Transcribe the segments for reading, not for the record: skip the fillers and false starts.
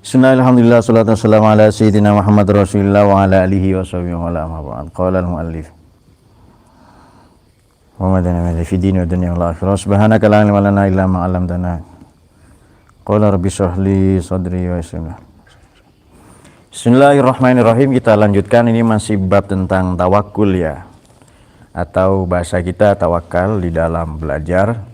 Bismillahirrahmanirrahim. Salatu wassalamu ala sayyidina Muhammad Rasulullah wa ala alihi wa sahbihi wa ala amma ba'd. Qala al-muallif wa madana fi dini wa dunya wal akhirah. Subhanaka la ilma lana illa ma 'allamtana. Qala rabbi shrah li sadri wa yassir li. Bismillahirrahmanirrahim. Kita lanjutkan, ini masih bab tentang tawakul ya, atau bahasa kita tawakal di dalam belajar.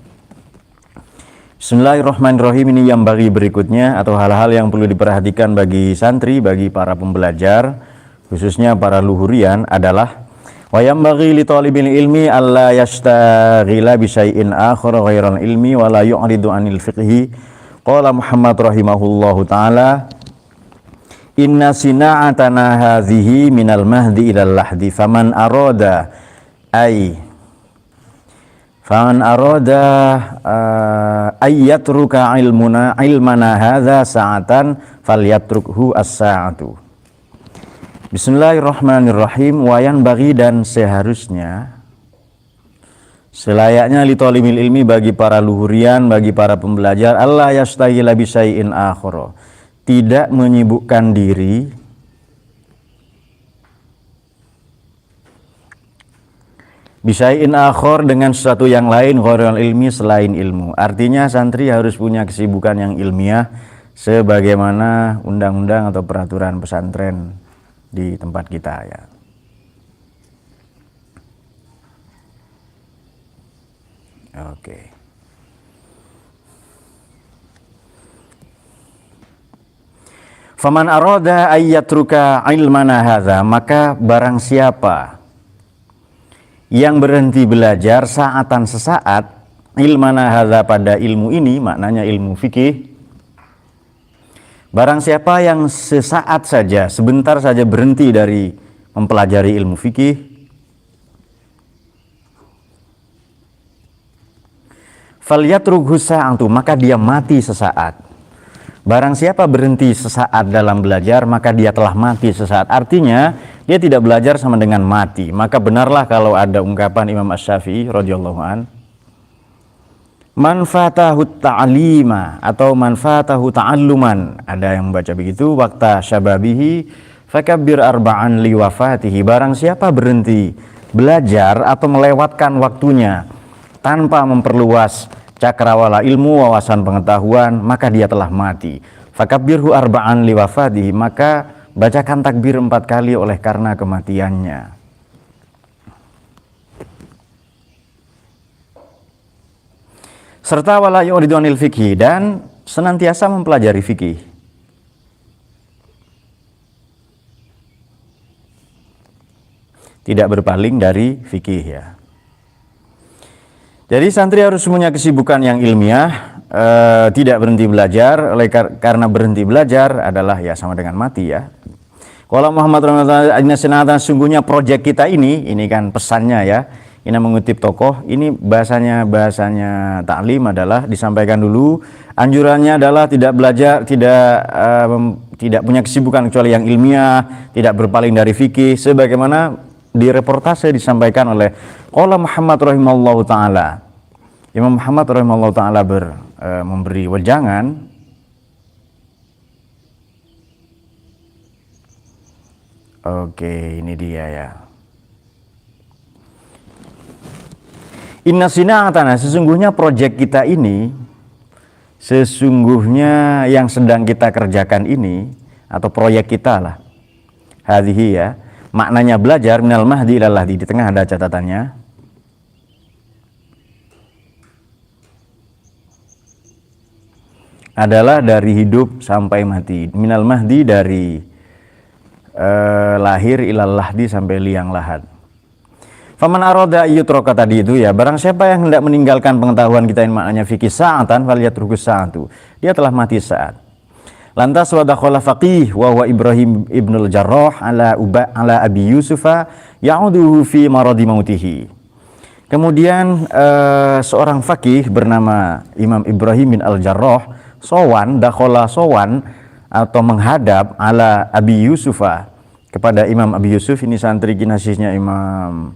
Bismillahirrahmanirrahim. Ini yang bagi berikutnya atau hal-hal yang perlu diperhatikan bagi santri, bagi para pembelajar, khususnya para luhurian adalah wa yambaghi li talibil ilmi alla yastaghila bi syai'in akhar ghairal ilmi wa la yu'ridu 'anil fiqhi. Qala Muhammad rahimahullahu taala, inna sina'atana hadhihi minal mahdi ilal lahdi faman arada ayyatruka ilmana hadza sa'atan falyatrukhu as-sa'atu. Bismillahirrahmanirrahim. Wayan bagi, dan seharusnya, selayaknya li talibil ilmi, bagi para luhurian, bagi para pembelajar, Allah yastaghila bi syai'in akhara, tidak menyibukkan diri bisyai'in akhor, dengan sesuatu yang lain, ghairul ilmi, selain ilmu. Artinya santri harus punya kesibukan yang ilmiah sebagaimana undang-undang atau peraturan pesantren di tempat kita ya. Oke. Faman arada ayyatruka ilmana hadza, maka barang siapa yang berhenti belajar sa'atan sesaat, ilmana hadza, pada ilmu ini, maknanya ilmu fikih. Barang siapa yang sesaat saja, sebentar saja berhenti dari mempelajari ilmu fikih, falyatrukhu sa'atu, maka dia mati sesaat. Barang siapa berhenti sesaat dalam belajar, maka dia telah mati sesaat. Artinya dia tidak belajar sama dengan mati. Maka benarlah kalau ada ungkapan Imam Asy-Syafi'i radhiyallahu an, man fatahu ta'lima atau man fatahu ta'alluman, ada yang membaca begitu, waqta syababihi fakabbir arba'an li wafatihi. Barang siapa berhenti belajar atau melewatkan waktunya tanpa memperluas cakrawala ilmu, wawasan pengetahuan, maka dia telah mati. Fakabbirhu arba'an li wafatihi, maka bacakan takbir 4 kali oleh karena kematiannya. Serta wala yu'ridu 'anil fikhi, dan senantiasa mempelajari fikih. Tidak berpaling dari fikih ya. Jadi santri harus punya kesibukan yang ilmiah, tidak berhenti belajar, karena berhenti belajar adalah ya sama dengan mati ya. Kalau Muhammad Rasulullah, sungguhnya proyek kita ini kan pesannya ya. Ini mengutip tokoh, ini bahasanya taklim adalah disampaikan dulu. Anjurannya adalah tidak belajar, tidak punya kesibukan kecuali yang ilmiah, tidak berpaling dari fikih, sebagaimana di reportase disampaikan oleh qala Muhammad rahimallahu taala. Imam Muhammad rahimallahu taala memberi wejangan Oke, ini dia ya. Inna sina'atana, sesungguhnya proyek kita ini, sesungguhnya yang sedang kita kerjakan ini, atau proyek kita lah, hadhihi ya, maknanya belajar minal mahdi ilal lahdi, di tengah ada catatannya. Adalah dari hidup sampai mati. Minal mahdi, dari lahir, ilal lahdi, sampai liang lahat. Faman arada yutroka, tadi itu ya, barang siapa yang hendak meninggalkan pengetahuan kita yang maknanya fikih sa'atan falyatruku sa'atu, dia telah mati saat. Lantas wadakhala faqih wa huwa Ibrahim ibnul Jarrah ala Abi Yusufa ya'uduhu fi maradi mautihi. Kemudian seorang faqih bernama Imam Ibrahim bin Al-Jarrah sowan atau menghadap ala Abi Yusufa, kepada Imam Abi Yusuf, ini santri kinasisnya Imam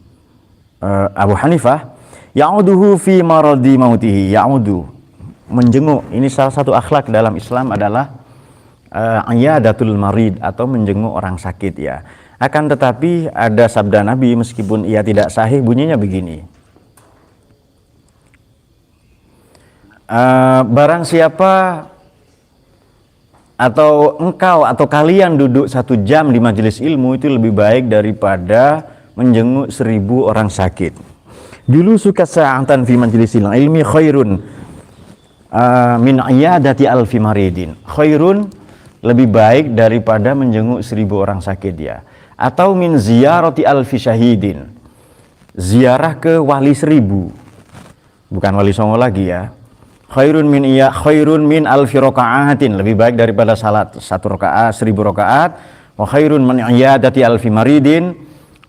Abu Hanifah, Ya'uduhu fi maradi mautihi. Ya'udu, menjenguk. Ini salah satu akhlak dalam Islam adalah iyadatul marid atau menjenguk orang sakit ya. Akan tetapi ada sabda Nabi meskipun ia tidak sahih, bunyinya begini. Barang siapa atau engkau atau kalian duduk 1 jam di majelis ilmu itu lebih baik daripada menjenguk 1000 orang sakit. Dulu suka sa'atan fi majlisil ilmi khairun min iyadati alfi maridin. Khairun, lebih baik daripada menjenguk 1000 orang sakit ya. Atau min ziyarati alfi syahidin, ziarah ke wali 1000, bukan wali songo lagi ya. Khairun min alfi raka'atin, lebih baik daripada salat 1 rakaat 1000 rakaat. Wa khairun min iyadati alfi maridin,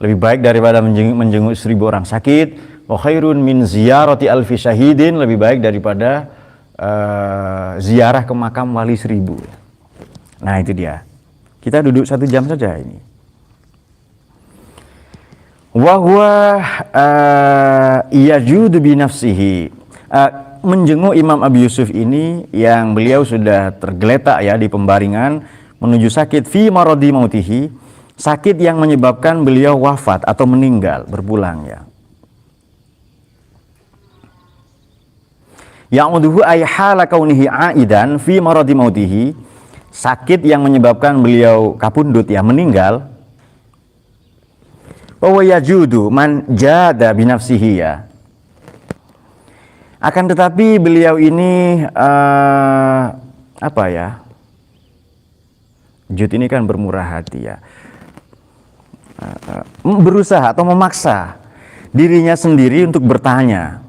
lebih baik daripada menjenguk 1000 orang sakit. Wa khairun min ziyarati alfi syahidin, lebih baik daripada ziarah ke makam wali 1000. Nah itu dia, kita duduk 1 jam saja ini. Wa huwa yajudu bi nafsihi. Menjenguk Imam Abi Yusuf ini yang beliau sudah tergeletak ya di pembaringan menuju sakit, fi maradi mautihi, sakit yang menyebabkan beliau wafat atau meninggal, berpulang ya. Ya'uduhu ay hala kaunihi aidan fi maradi mautihi, sakit yang menyebabkan beliau kapundut ya, meninggal. Wa yajudu man jada bi nafsihi ya. Akan tetapi beliau ini apa ya? Jud ini kan bermurah hati ya. Berusaha atau memaksa dirinya sendiri untuk bertanya.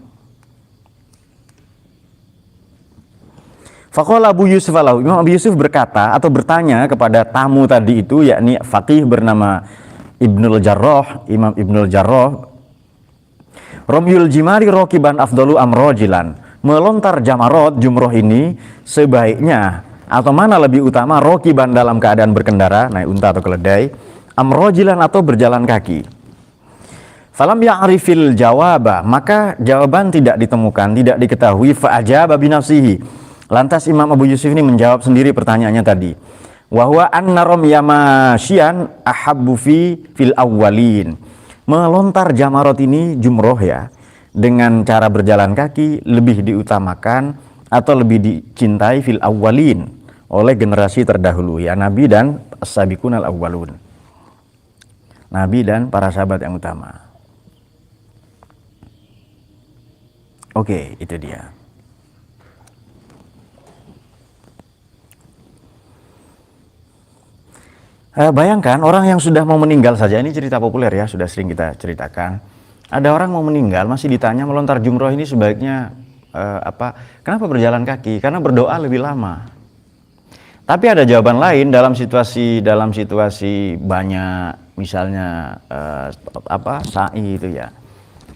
Faqala Abu Yusuf alahu, Imam Abu Yusuf berkata atau bertanya kepada tamu tadi itu, yakni faqih bernama Ibnul Jarrah, Imam Ibnul Jarrah, Romyul jimari rokiban afdalu amrojilan, melontar jamarot jumroh ini sebaiknya atau mana lebih utama, rokiban dalam keadaan berkendara, naik unta atau keledai, amrojilan atau berjalan kaki. Falam ya'rifil jawaba, maka jawaban tidak ditemukan, tidak diketahui. Fa'ajaba binafsihi, lantas Imam Abu Yusuf ini menjawab sendiri pertanyaannya tadi. Wahwa anna romya masyian ahabbu fil awwalin, melontar jamarot ini jumroh ya dengan cara berjalan kaki lebih diutamakan atau lebih dicintai fil awwalin, oleh generasi terdahulu ya, Nabi dan as-sabiqun al-awwalun, Nabi dan para sahabat yang utama. Oke, itu dia. Bayangkan orang yang sudah mau meninggal saja, ini cerita populer ya, sudah sering kita ceritakan. Ada orang mau meninggal masih ditanya melontar jumroh ini sebaiknya kenapa berjalan kaki? Karena berdoa lebih lama. Tapi ada jawaban lain dalam situasi banyak, misalnya sa'i itu ya,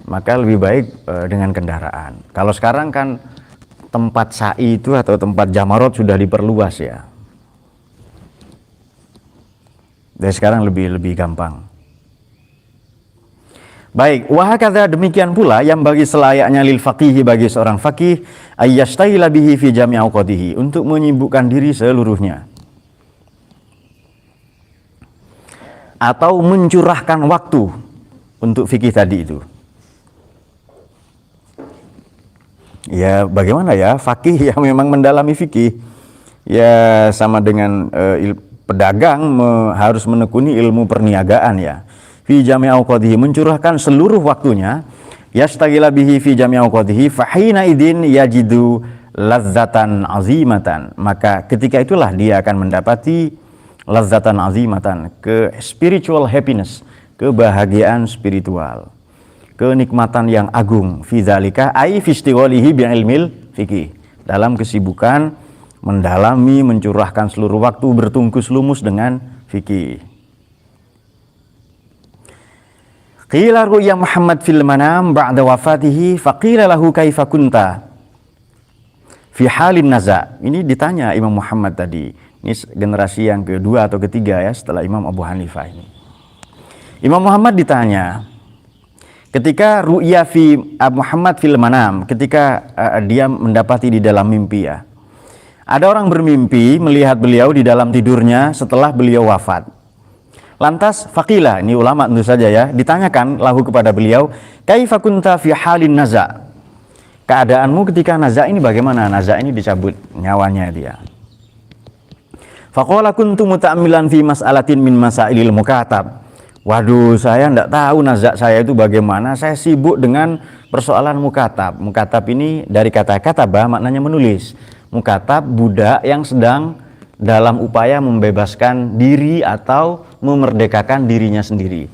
maka lebih baik dengan kendaraan. Kalau sekarang kan tempat sa'i itu atau tempat jamarot sudah diperluas ya. Dan sekarang lebih gampang. Baik, wahakadha, demikian pula yang bagi selayaknya lil faqihi, bagi seorang faqih, ayyastahila bihi fi jami' awqatihi, untuk menyibukkan diri seluruhnya atau mencurahkan waktu untuk fikih tadi itu. Ya bagaimana ya, faqih yang memang mendalami fikih ya sama dengan pedagang harus menekuni ilmu perniagaan ya. Fi jami' awqatihi, mencurahkan seluruh waktunya, yastaghila bihi fi jami' awqatihi, fa hina idin yajidu ladzatan azimatan, maka ketika itulah dia akan mendapati ladzatan azimatan, ke spiritual happiness, kebahagiaan spiritual, kenikmatan yang agung, fi dzalika ai fi istighalihi bi ilmil fikih, dalam kesibukan mendalami, mencurahkan seluruh waktu bertungkus lumus dengan fikih. Qila ru'ya Muhammad fil manam ba'da wafatihi faqila lahu kaifa kunta fi halin naza. Ini ditanya Imam Muhammad tadi. Ini generasi yang kedua atau ketiga ya setelah Imam Abu Hanifah ini. Imam Muhammad ditanya, Ketika ru'ya fi Muhammad fil manam, ketika dia mendapati di dalam mimpi ya. Ada orang bermimpi melihat beliau di dalam tidurnya setelah beliau wafat. Lantas faqila, ini ulama tentu saja ya, ditanyakan lahu kepada beliau, kaifa kunta fi halin naza? Keadaanmu ketika naza ini bagaimana? Naza ini dicabut nyawanya dia. Faqala kuntu muta'ammilan fi mas'alatin min masailil mukatab. Waduh, saya tidak tahu nazak saya itu bagaimana. Saya sibuk dengan persoalan mukatab. Mukatab ini dari kata katabah maknanya menulis. Mukatab budak yang sedang dalam upaya membebaskan diri atau memerdekakan dirinya sendiri.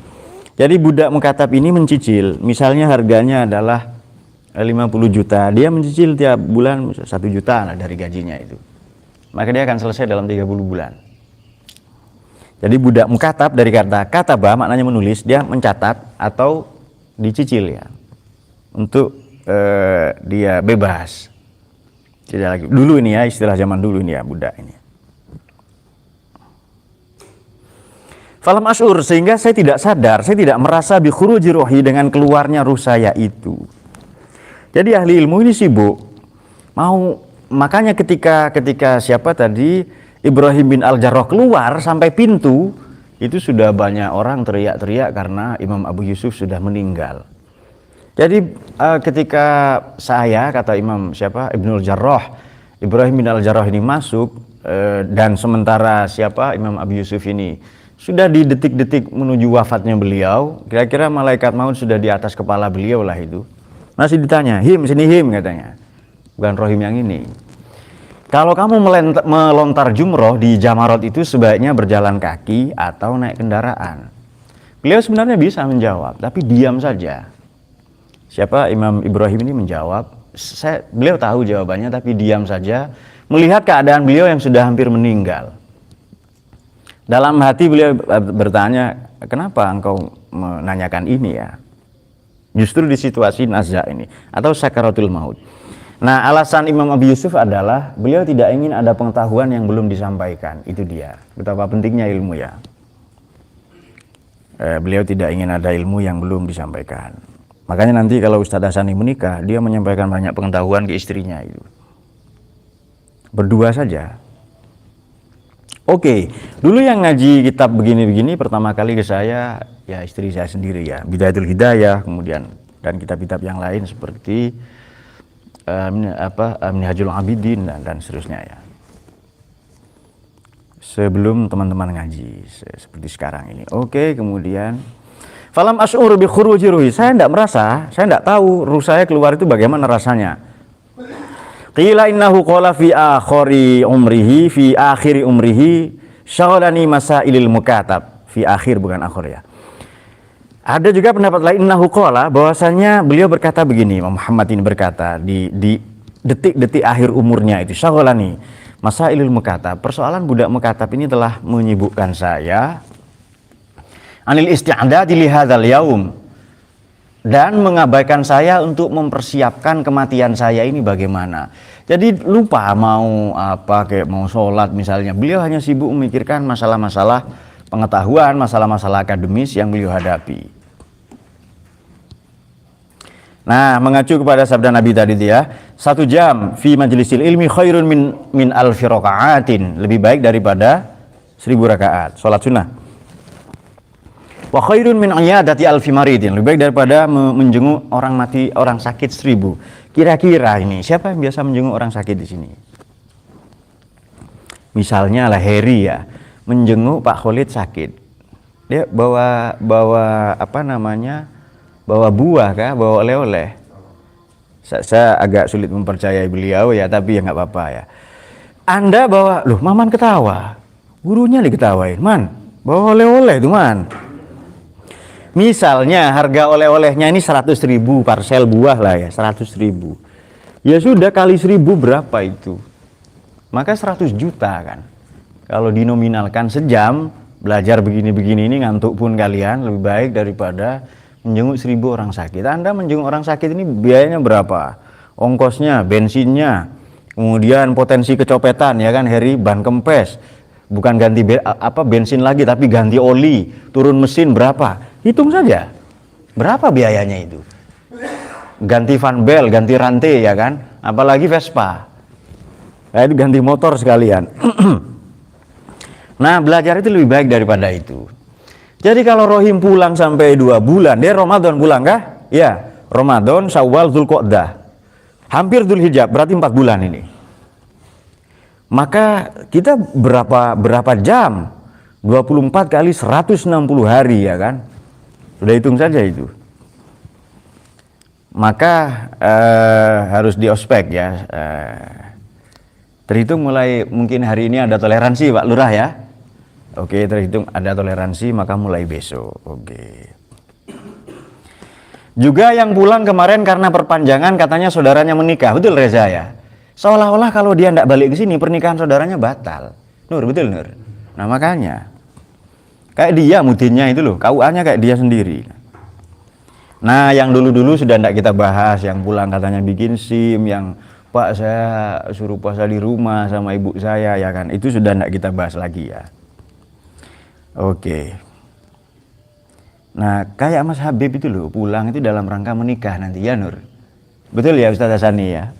Jadi budak mukatab ini mencicil. Misalnya harganya adalah 50 juta. Dia mencicil tiap bulan 1 juta lah dari gajinya itu. Maka dia akan selesai dalam 30 bulan. Jadi budak mukatab dari kata kataba maknanya menulis, dia mencatat atau dicicil ya untuk dia bebas. Tidak lagi dulu ini ya, istilah zaman dulu ini ya, budak ini. Falam asyur, sehingga saya tidak sadar, saya tidak merasa bi khuruji ruhi, dengan keluarnya ruh saya itu. Jadi ahli ilmu ini sibuk mau, makanya ketika siapa tadi Ibrahim bin Al-Jarrah keluar sampai pintu, itu sudah banyak orang teriak-teriak karena Imam Abu Yusuf sudah meninggal. Jadi ketika saya, kata Imam Ibnul Jarrah, Ibrahim bin Al-Jarrah ini masuk, dan sementara Imam Abu Yusuf ini sudah di detik-detik menuju wafatnya beliau, kira-kira malaikat maut sudah di atas kepala beliau lah itu. Masih ditanya, him sini him, katanya, bukan rohim yang ini. Kalau kamu melontar jumroh di Jamarot itu sebaiknya berjalan kaki atau naik kendaraan. Beliau sebenarnya bisa menjawab, tapi diam saja. Imam Ibrahim ini menjawab, beliau tahu jawabannya tapi diam saja, melihat keadaan beliau yang sudah hampir meninggal. Dalam hati beliau bertanya, kenapa engkau menanyakan ini ya? Justru di situasi nazak ini atau sakaratul maut. Nah, alasan Imam Abu Yusuf adalah beliau tidak ingin ada pengetahuan yang belum disampaikan. Itu dia, betapa pentingnya ilmu ya. Beliau tidak ingin ada ilmu yang belum disampaikan. Makanya nanti kalau Ustadz Hasani menikah, dia menyampaikan banyak pengetahuan ke istrinya itu. Berdua saja. Oke, dulu yang ngaji kitab begini-begini pertama kali ke saya, ya istri saya sendiri ya. Bidayatul Hidayah, kemudian dan kitab-kitab yang lain seperti Minhajul Abidin dan seterusnya ya. Sebelum teman-teman ngaji seperti sekarang ini. Oke, kemudian falam asy'ur bi khuruji ruhi, saya tidak merasa, saya tidak tahu ruh saya keluar itu bagaimana rasanya. Qila innahu qala fi akhiri umrihi syaghalani masailil mukatab, fi akhir bukan akhir ya. Ada juga pendapat lain, innahu qala, bahwasanya beliau berkata begini, Muhammad ini berkata di detik-detik akhir umurnya itu, syaghalani masailul mukatab, persoalan budak mukatab ini telah menyibukkan saya anil isti'dadi li hadzal yaum, dan mengabaikan saya untuk mempersiapkan kematian saya ini bagaimana. Jadi lupa mau apa, kayak mau sholat misalnya, beliau hanya sibuk memikirkan masalah-masalah pengetahuan, masalah-masalah akademis yang beliau hadapi. Nah, mengacu kepada sabda Nabi tadi ya, 1 jam fi majlisil ilmi khairun min alfi raka'atin, lebih baik daripada 1000 rakaat salat sunnah. Wa khairun min iyadati alfi maridin, lebih baik daripada menjenguk orang mati, orang sakit 1000. Kira-kira ini siapa yang biasa menjenguk orang sakit di sini? Misalnya lah Heri ya, menjenguk Pak Khalid sakit, dia bawa bawa buah kah, bawa oleh-oleh. Saya agak sulit mempercayai beliau ya, tapi ya nggak apa-apa ya. Anda bawa, loh Maman ketawa, gurunya diketawain, Man bawa oleh-oleh tuh Man. Misalnya harga oleh-olehnya ini 100.000 parsel buah lah ya, 100.000. Ya sudah kali 1000 berapa itu? Maka 100 juta kan. Kalau dinominalkan sejam belajar begini-begini ini ngantuk pun kalian, lebih baik daripada menjenguk 1000 orang sakit. Anda menjenguk orang sakit ini biayanya berapa? Ongkosnya, bensinnya, kemudian potensi kecopetan ya kan, Heri, ban kempes, bukan ganti bensin lagi tapi ganti oli, turun mesin berapa? Hitung saja. Berapa biayanya itu? Ganti van bel, ganti rantai ya kan? Apalagi Vespa. Nah, itu ganti motor sekalian. Nah, belajar itu lebih baik daripada itu. Jadi kalau Rohim pulang sampai 2 bulan, dia Ramadan pulang kah? Ya, Ramadan, Syawal, Dzulqa'dah. Hampir Dzulhijjah, berarti 4 bulan ini. Maka kita berapa jam? 24 kali 160 hari ya kan? Sudah hitung saja itu. Maka harus diospek ya. Terhitung mulai mungkin hari ini ada toleransi Pak Lurah ya. Oke, terhitung ada toleransi maka mulai besok. Oke. Juga yang pulang kemarin karena perpanjangan katanya saudaranya menikah. Betul Reza ya? Seolah-olah kalau dia tidak balik ke sini pernikahan saudaranya batal. Nur, betul Nur? Nah makanya kayak dia mudinnya itu loh, KUA-nya kayak dia sendiri. Nah yang dulu-dulu sudah tidak kita bahas, yang pulang katanya bikin SIM, yang Pak saya suruh puasa di rumah sama ibu saya ya kan, itu sudah tidak kita bahas lagi ya. Oke. Nah kayak Mas Habib itu loh, pulang itu dalam rangka menikah nanti ya Nur. Betul ya Ustaz Hasani ya.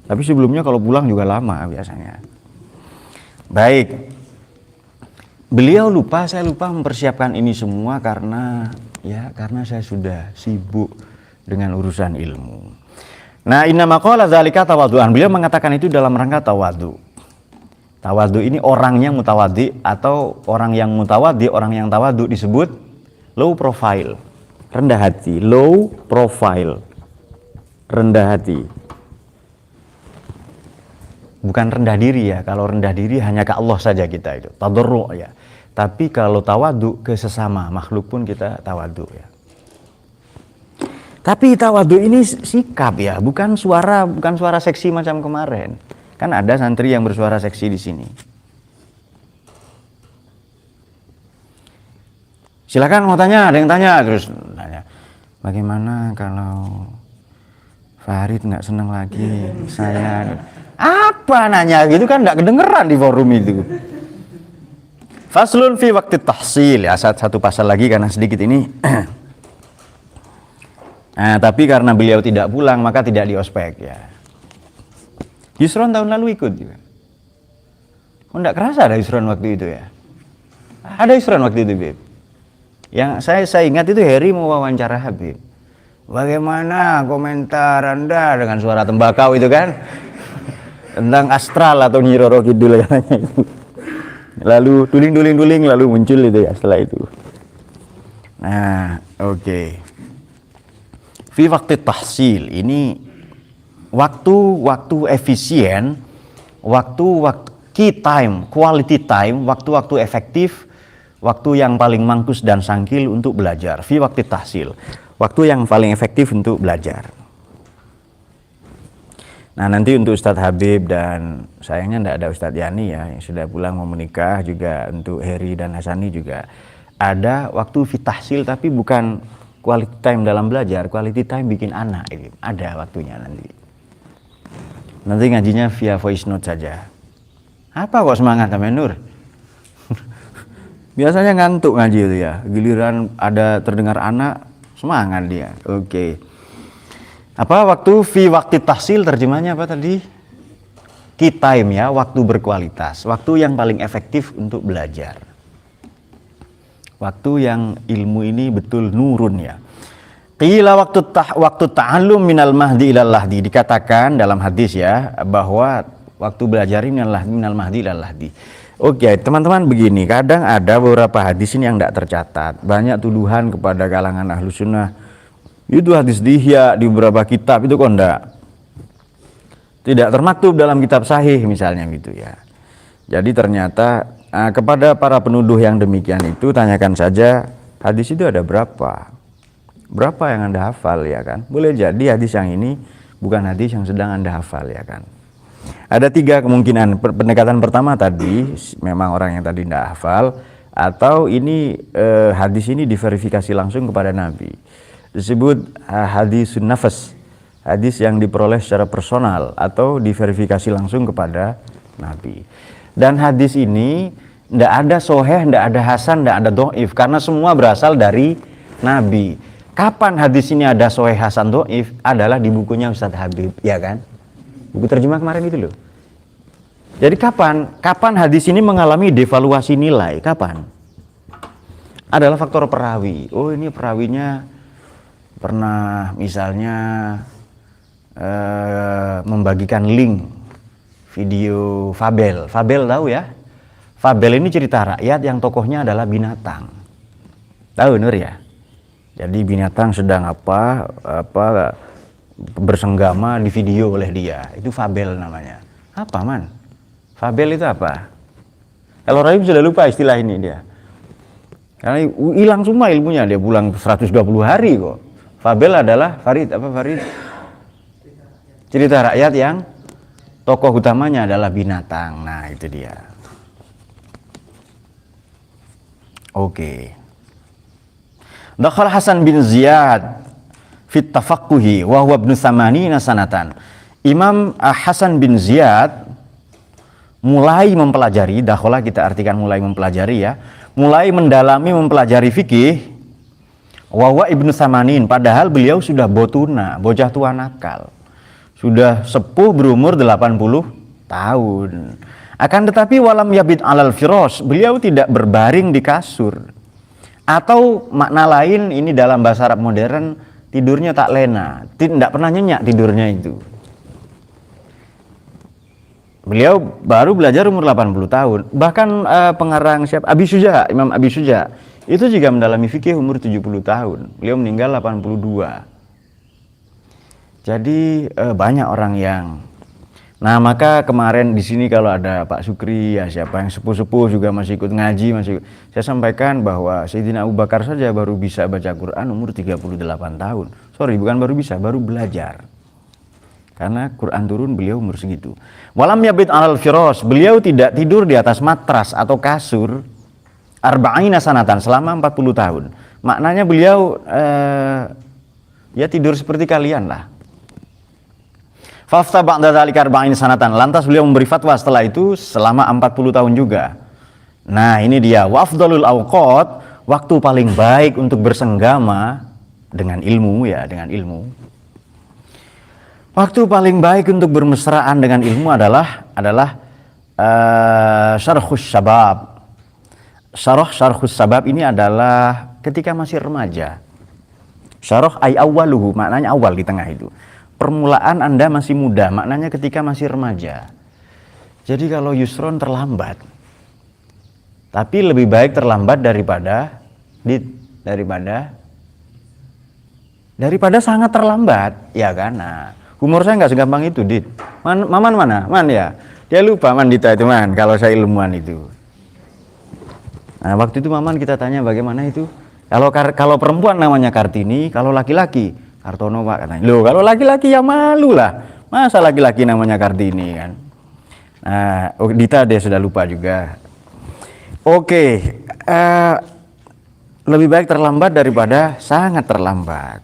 Tapi sebelumnya kalau pulang juga lama biasanya. Baik. Beliau lupa, saya lupa mempersiapkan ini semua karena saya sudah sibuk dengan urusan ilmu. Nah, innama qala dzalika tawaddu'an. Beliau mengatakan itu dalam rangka tawadhu. Tawadhu ini orangnya mutawaddi atau orang yang mutawaddi, orang yang tawadhu disebut low profile, rendah hati, low profile, rendah hati. Bukan rendah diri ya, kalau rendah diri hanya ke Allah saja kita itu, tadarru' ya. Tapi kalau tawadhu ke sesama makhluk pun kita tawadhu ya. Tapi tawadhu ini sikap ya, bukan suara seksi macam kemarin. Kan ada santri yang bersuara seksi di sini. Silakan mau tanya, ada yang tanya terus nanya. Bagaimana kalau Farid nggak senang lagi saya? Apa nanya gitu kan nggak kedengeran di forum itu. Faslun fi waktu tahsil ya, satu pasal lagi karena sedikit ini. Nah, tapi karena beliau tidak pulang maka tidak diospek ya. Yusron tahun lalu ikut juga. Oh enggak kerasa ada Yusron waktu itu ya. Ada Yusron waktu itu Beb. Yang saya ingat itu Heri mau wawancara Habib. Bagaimana komentar Anda dengan suara tembakau itu kan? Tentang astral atau Nyi Roro Kidul katanya itu. Lalu duling lalu muncul itu ya setelah itu. Nah, oke. Fi waktu tahsil ini waktu efisien, waktu key time, quality time, waktu efektif, waktu yang paling mangkus dan sangkil untuk belajar. Fi waktu tahsil, waktu yang paling efektif untuk belajar. Nah nanti untuk Ustadz Habib dan sayangnya tidak ada Ustadz Yani ya yang sudah pulang mau menikah, juga untuk Heri dan Hasani juga ada waktu fitahsil tapi bukan quality time dalam belajar, quality time bikin anak ini ada waktunya nanti. Nanti ngajinya via voice note saja. Apa kok semangat Tamen Nur? Biasanya ngantuk ngaji itu ya, giliran ada terdengar anak semangat dia. Oke. Apa waktu fi waktu tahsil terjemahnya apa tadi? Key time ya, waktu berkualitas, waktu yang paling efektif untuk belajar. Waktu yang ilmu ini betul nurun ya. Qila waktu ta'allum minal mahdi ilal lahdi, dikatakan dalam hadis ya bahwa waktu belajar ini minal mahdi ilal lahdi. Oke, teman-teman begini, kadang ada beberapa hadis ini yang tidak tercatat. Banyak tuduhan kepada kalangan ahlu sunnah. Itu hadis dihya di beberapa kitab itu kok tidak termaktub dalam kitab sahih misalnya gitu ya. Jadi ternyata kepada para penuduh yang demikian itu tanyakan saja hadis itu ada berapa yang Anda hafal ya kan. Boleh jadi hadis yang ini bukan hadis yang sedang Anda hafal ya kan. Ada 3 kemungkinan. Pendekatan pertama tadi memang orang yang tadi tidak hafal, atau ini hadis ini diverifikasi langsung kepada Nabi. Disebut hadisun nafas, hadis yang diperoleh secara personal atau diverifikasi langsung kepada Nabi. Dan hadis ini tidak ada soheh, tidak ada hasan, tidak ada do'if, karena semua berasal dari Nabi. Kapan hadis ini ada sahih hasan dhaif? Adalah di bukunya Ustadz Habib, ya kan? Buku terjemah kemarin itu loh. Jadi kapan hadis ini mengalami devaluasi nilai? Kapan? Adalah faktor perawi. Oh, ini perawinya pernah misalnya membagikan link video fabel. Fabel tahu ya? Fabel ini cerita rakyat yang tokohnya adalah binatang. Tahu Nur ya? Jadi binatang sedang apa bersenggama di video oleh dia. Itu fabel namanya. Apa man? Fabel itu apa? Kalau Rahim sudah lupa istilah ini dia. Karena hilang semua ilmunya, dia pulang 120 hari kok. Fabel adalah Farid. Cerita rakyat yang tokoh utamanya adalah binatang. Nah, itu dia. Oke. Dakhala Hasan bin Ziyad fit tafaqquhi wa huwa ibnu 80 sanatan. Imam Hasan bin Ziyad mulai mempelajari, dakhala kita artikan mulai mempelajari ya, mulai mendalami mempelajari fikih, wa huwa ibnu 80, padahal beliau sudah botuna, bocah tua nakal, sudah sepuh berumur 80 tahun. Akan tetapi walam yabid alal firos, beliau tidak berbaring di kasur. Atau makna lain ini dalam bahasa Arab modern, tidurnya tak lena, tidak pernah nyenyak tidurnya itu. Beliau baru belajar umur 80 tahun. Bahkan pengarang Abi Syuja, Imam Abi Syuja, itu juga mendalami fikih umur 70 tahun. Beliau meninggal 82. Jadi banyak orang yang. Nah, maka kemarin di sini kalau ada Pak Sukri ya, siapa yang sepuh-sepuh juga masih ikut ngaji, saya sampaikan bahwa Sayyidina Abu Bakar saja baru bisa baca Quran umur 38 tahun. Sorry, bukan baru bisa, baru belajar. Karena Quran turun beliau umur segitu. Walam yabit alal firos, beliau tidak tidur di atas matras atau kasur arba'ina sanatan, selama 40 tahun. Maknanya beliau ya tidur seperti kalian lah. Fafta ba'da dzalika arba'ina sanatan, lantas beliau memberi fatwa setelah itu selama 40 tahun juga. Nah, ini dia wafdalul awqat, waktu paling baik untuk bersenggama dengan ilmu ya, dengan ilmu. Waktu paling baik untuk bermesraan dengan ilmu adalah syarhus syabab. Syarhus syabab ini adalah ketika masih remaja. Syarh ay awwaluhu, maknanya awal di tengah itu. Permulaan Anda masih muda, maknanya ketika masih remaja. Jadi kalau yusron terlambat. Tapi lebih baik terlambat daripada sangat terlambat, ya kan? Nah, umur saya nggak segampang itu, Dit. Maman mana? Man ya. Dia lupa Mandita itu man, kalau saya ilmuwan itu. Nah, waktu itu Maman kita tanya bagaimana itu. Kalau perempuan namanya Kartini, kalau laki-laki Kartono Pak katanya. Loh, kalau laki-laki ya malu lah. Masa laki-laki namanya Kartini kan. Nah, Dita dia sudah lupa juga. Oke, lebih baik terlambat daripada sangat terlambat.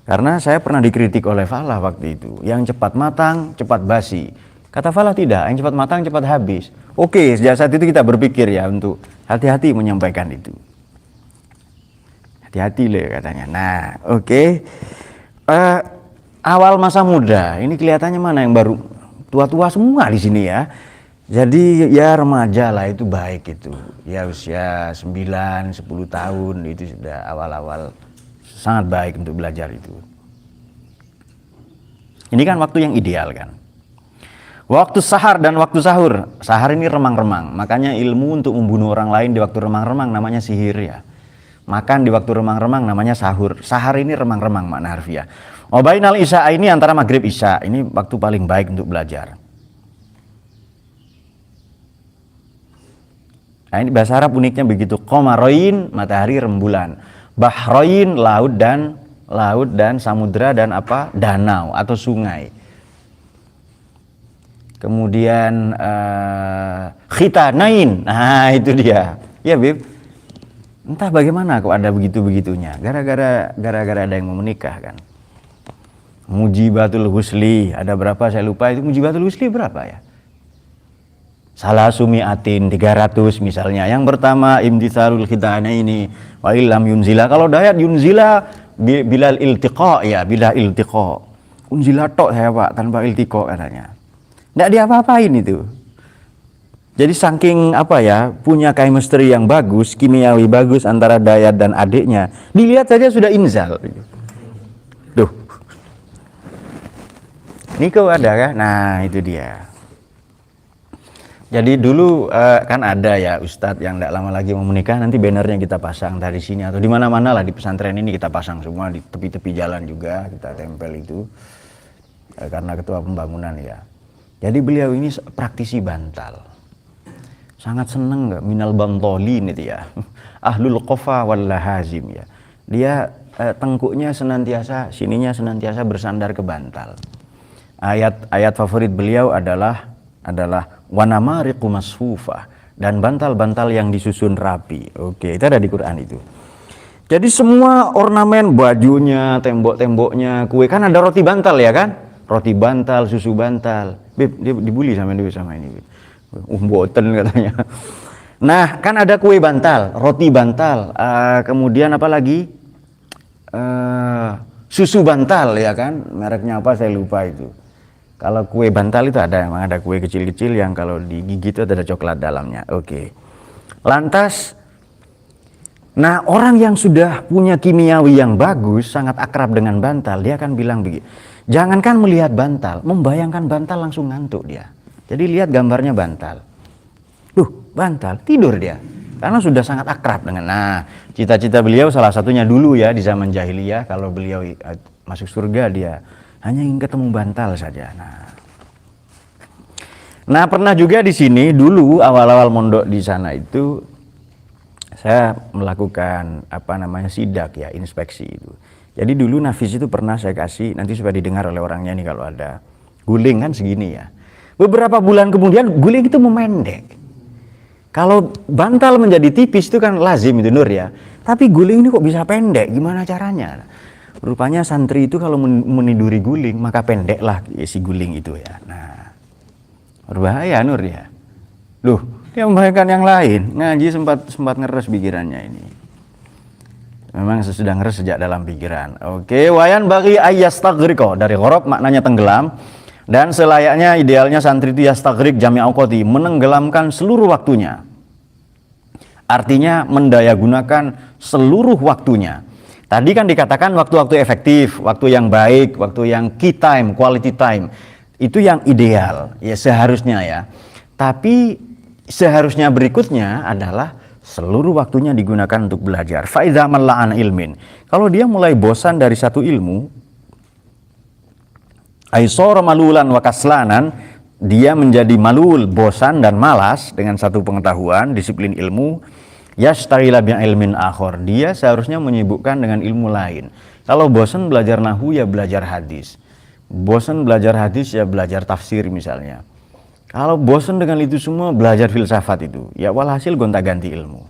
Karena saya pernah dikritik oleh Falah waktu itu, yang cepat matang, cepat basi. Kata Falah tidak, yang cepat matang, cepat habis. Oke, sejak saat itu kita berpikir ya untuk hati-hati menyampaikan itu. Hati-hati loh katanya. Nah, oke. Awal masa muda, ini kelihatannya mana yang baru? Tua-tua semua di sini ya. Jadi ya remaja lah itu baik itu. Ya usia 9, 10 tahun itu sudah awal-awal sangat baik untuk belajar itu. Ini kan waktu yang ideal kan. Waktu sahar dan waktu sahur. Sahar ini remang-remang. Makanya ilmu untuk membunuh orang lain di waktu remang-remang namanya sihir ya. Makan di waktu remang-remang namanya sahur. Sahar ini remang-remang makna harfiah. Bainal isya ini antara maghrib isya. Ini waktu paling baik untuk belajar. Nah, ini bahasa Arab uniknya begitu. Qamaroin, matahari rembulan. Bahroin, laut dan samudra dan apa? Danau atau sungai. Kemudian khitanain. Nah, itu dia. Ya, Bib. Entah bagaimana kok ada begitu-begitunya. Gara-gara ada yang mau menikah kan. Mujibatul husli, ada berapa saya lupa itu. Mujibatul husli berapa ya? Salah sumiatin 300 misalnya. Yang pertama imtitsalul khitana ini wa illam yunzila. Kalau dayat yunzila bilal iltiqa ya, bila iltiqa. Unzila tok saya Pak, tanpa iltiqa katanya. Nggak diapa-apain itu. Jadi saking apa ya, punya chemistry yang bagus, kimiawi bagus antara Dayat dan adiknya, dilihat saja sudah inzal. Duh. Niko ada kan? Nah, itu dia. Jadi dulu kan ada ya Ustadz yang tidak lama lagi mau menikah, nanti bannernya kita pasang dari sini atau di mana-mana lah di pesantren ini kita pasang semua di tepi-tepi jalan juga kita tempel itu karena ketua pembangunan ya. Jadi beliau ini praktisi bantal, sangat seneng nggak minal bantolin itu ya, ahlul qofa wal lahazim ya. Dia tengkuknya senantiasa, sininya senantiasa bersandar ke bantal. Ayat favorit beliau adalah wanamariqu masfufah, dan bantal-bantal yang disusun rapi. Oke, itu ada di Quran itu. Jadi semua ornamen bajunya, tembok-temboknya, kue kan ada roti bantal ya kan? Roti bantal, susu bantal. Beb, dia dibully sama ini. Boten katanya. Nah, kan ada kue bantal, roti bantal, kemudian apa lagi? Susu bantal ya kan? Mereknya apa saya lupa itu. Kalau kue bantal itu emang ada kue kecil-kecil yang kalau digigit itu ada coklat dalamnya. Oke. Lantas, nah orang yang sudah punya kimiawi yang bagus, sangat akrab dengan bantal, dia akan bilang begini. Jangankan melihat bantal, membayangkan bantal langsung ngantuk dia. Jadi lihat gambarnya bantal. Bantal, tidur dia. Karena sudah sangat akrab dengan. Nah, cita-cita beliau salah satunya dulu ya di zaman jahiliyah, kalau beliau masuk surga dia hanya ingin ketemu bantal saja. Nah pernah juga di sini dulu awal-awal mondok di sana itu saya melakukan sidak ya, inspeksi itu. Jadi dulu nafis itu pernah saya kasih, nanti supaya didengar oleh orangnya nih kalau ada guling kan segini ya. Beberapa bulan kemudian guling itu memendek. Kalau bantal menjadi tipis itu kan lazim itu Nur ya. Tapi guling ini kok bisa pendek? Gimana caranya? Rupanya santri itu kalau meniduri guling maka pendeklah si guling itu ya. Nah, berbahaya Nur ya. Dia membahayakan yang lain. Ngaji sempat ngeres pikirannya ini. Memang sudah ngeres sejak dalam pikiran. Oke, wayan bagi ayyastaghriqa, dari gharab maknanya tenggelam, dan selayaknya idealnya santri itu yastaghriq jami' awqati, menenggelamkan seluruh waktunya. Artinya mendayagunakan seluruh waktunya. Tadi kan dikatakan waktu-waktu efektif, waktu yang baik, waktu yang key time, quality time. Itu yang ideal, ya seharusnya ya. Tapi seharusnya berikutnya adalah seluruh waktunya digunakan untuk belajar. Faiza malla'an ilmin. Kalau dia mulai bosan dari satu ilmu, aisara malulan wa kaslanan, dia menjadi malul, bosan dan malas dengan satu pengetahuan, disiplin ilmu. Yashtagila bi ilmin akhar, dia seharusnya menyibukkan dengan ilmu lain. Kalau bosan belajar nahwu ya belajar hadis. Bosan belajar hadis ya belajar tafsir misalnya. Kalau bosan dengan itu semua belajar filsafat itu. Ya walhasil gonta-ganti ilmu.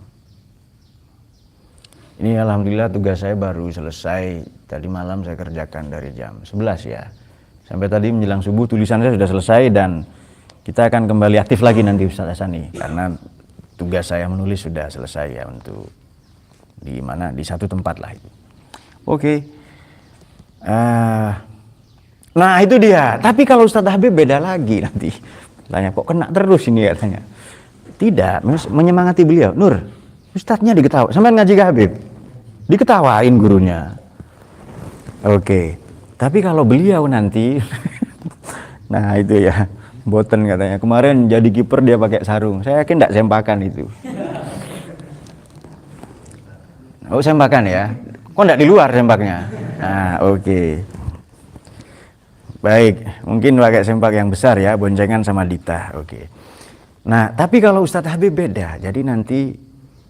Ini alhamdulillah tugas saya baru selesai. Tadi malam saya kerjakan dari jam 11 ya. Sampai tadi menjelang subuh tulisan saya sudah selesai dan kita akan kembali aktif lagi nanti Ustaz Hasani karena tugas saya menulis sudah selesai ya untuk di satu tempat lah itu. Oke. Nah itu dia. Tapi kalau Ustadz Habib beda lagi nanti. Tanya kok kena terus ini katanya. Tidak, menyemangati beliau. Nur, Ustadznya diketawa. Sampai ngaji ke Habib, diketawain gurunya. Oke. Tapi kalau beliau nanti, nah itu ya. Boten katanya. Kemarin jadi kiper dia pakai sarung. Saya yakin enggak sempakan itu. Oh, sempakan ya. Kok enggak di luar sempaknya? Nah, oke. Baik, mungkin pakai sempak yang besar ya, boncengan sama Dita. Oke. Nah, tapi kalau Ustadz Habib beda. Jadi nanti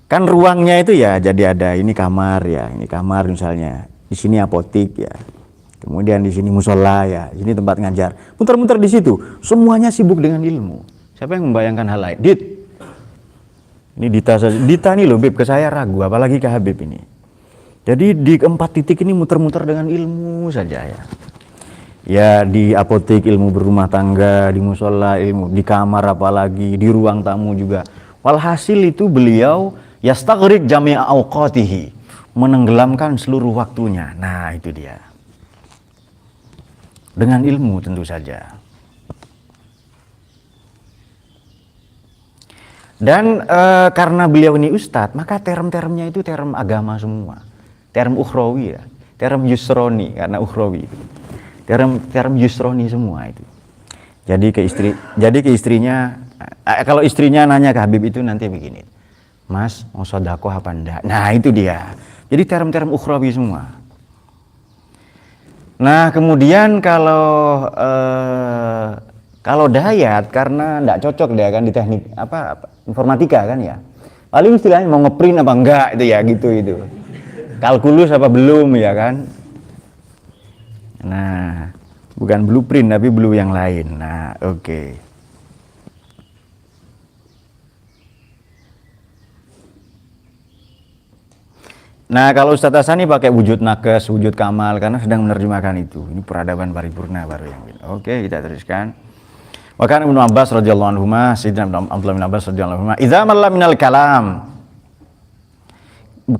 kan ruangnya itu ya, jadi ada ini kamar ya, ini kamar misalnya. Di sini apotik ya. Kemudian di sini musola ya, di sini tempat ngajar. Muter-muter di situ, semuanya sibuk dengan ilmu. Siapa yang membayangkan hal lain? Ini Dita nih loh, Beb, ke saya ragu, apalagi ke Habib ini. Jadi di 4 titik ini muter-muter dengan ilmu saja ya. Ya di apotik ilmu berumah tangga, di musola ilmu, di kamar apalagi, di ruang tamu juga. Walhasil itu beliau yastaghriq jami'a awqatihi, menenggelamkan seluruh waktunya. Nah, itu dia. Dengan ilmu tentu saja. Dan karena beliau ini ustadz, maka term-termnya itu term agama semua. Term ukhrawi ya. Term yusroni, karena ukhrawi itu. Term yusroni semua itu. Jadi ke istrinya, kalau istrinya nanya ke Habib itu nanti begini, Mas, mau sedekah apa enggak? Nah, itu dia. Jadi term-term ukhrawi semua. Nah, kemudian kalau dayat, karena enggak cocok dia kan di teknik informatika kan ya. Paling istilahnya mau ngeprint apa enggak itu ya, gitu itu. Kalkulus apa belum ya kan. Nah, bukan blueprint tapi blue yang lain. Nah, oke. Nah, kalau Ustadz Hasani pakai wujud nakes, wujud kamal karena sedang menerjemahkan itu. Ini peradaban paripurna baru yang ini. Oke, kita teruskan. Wa kana Ibnu Abbas radhiyallahu anhuma, Sayyidina Abdullah bin Abbas radhiyallahu anhuma, idza malla minal kalam.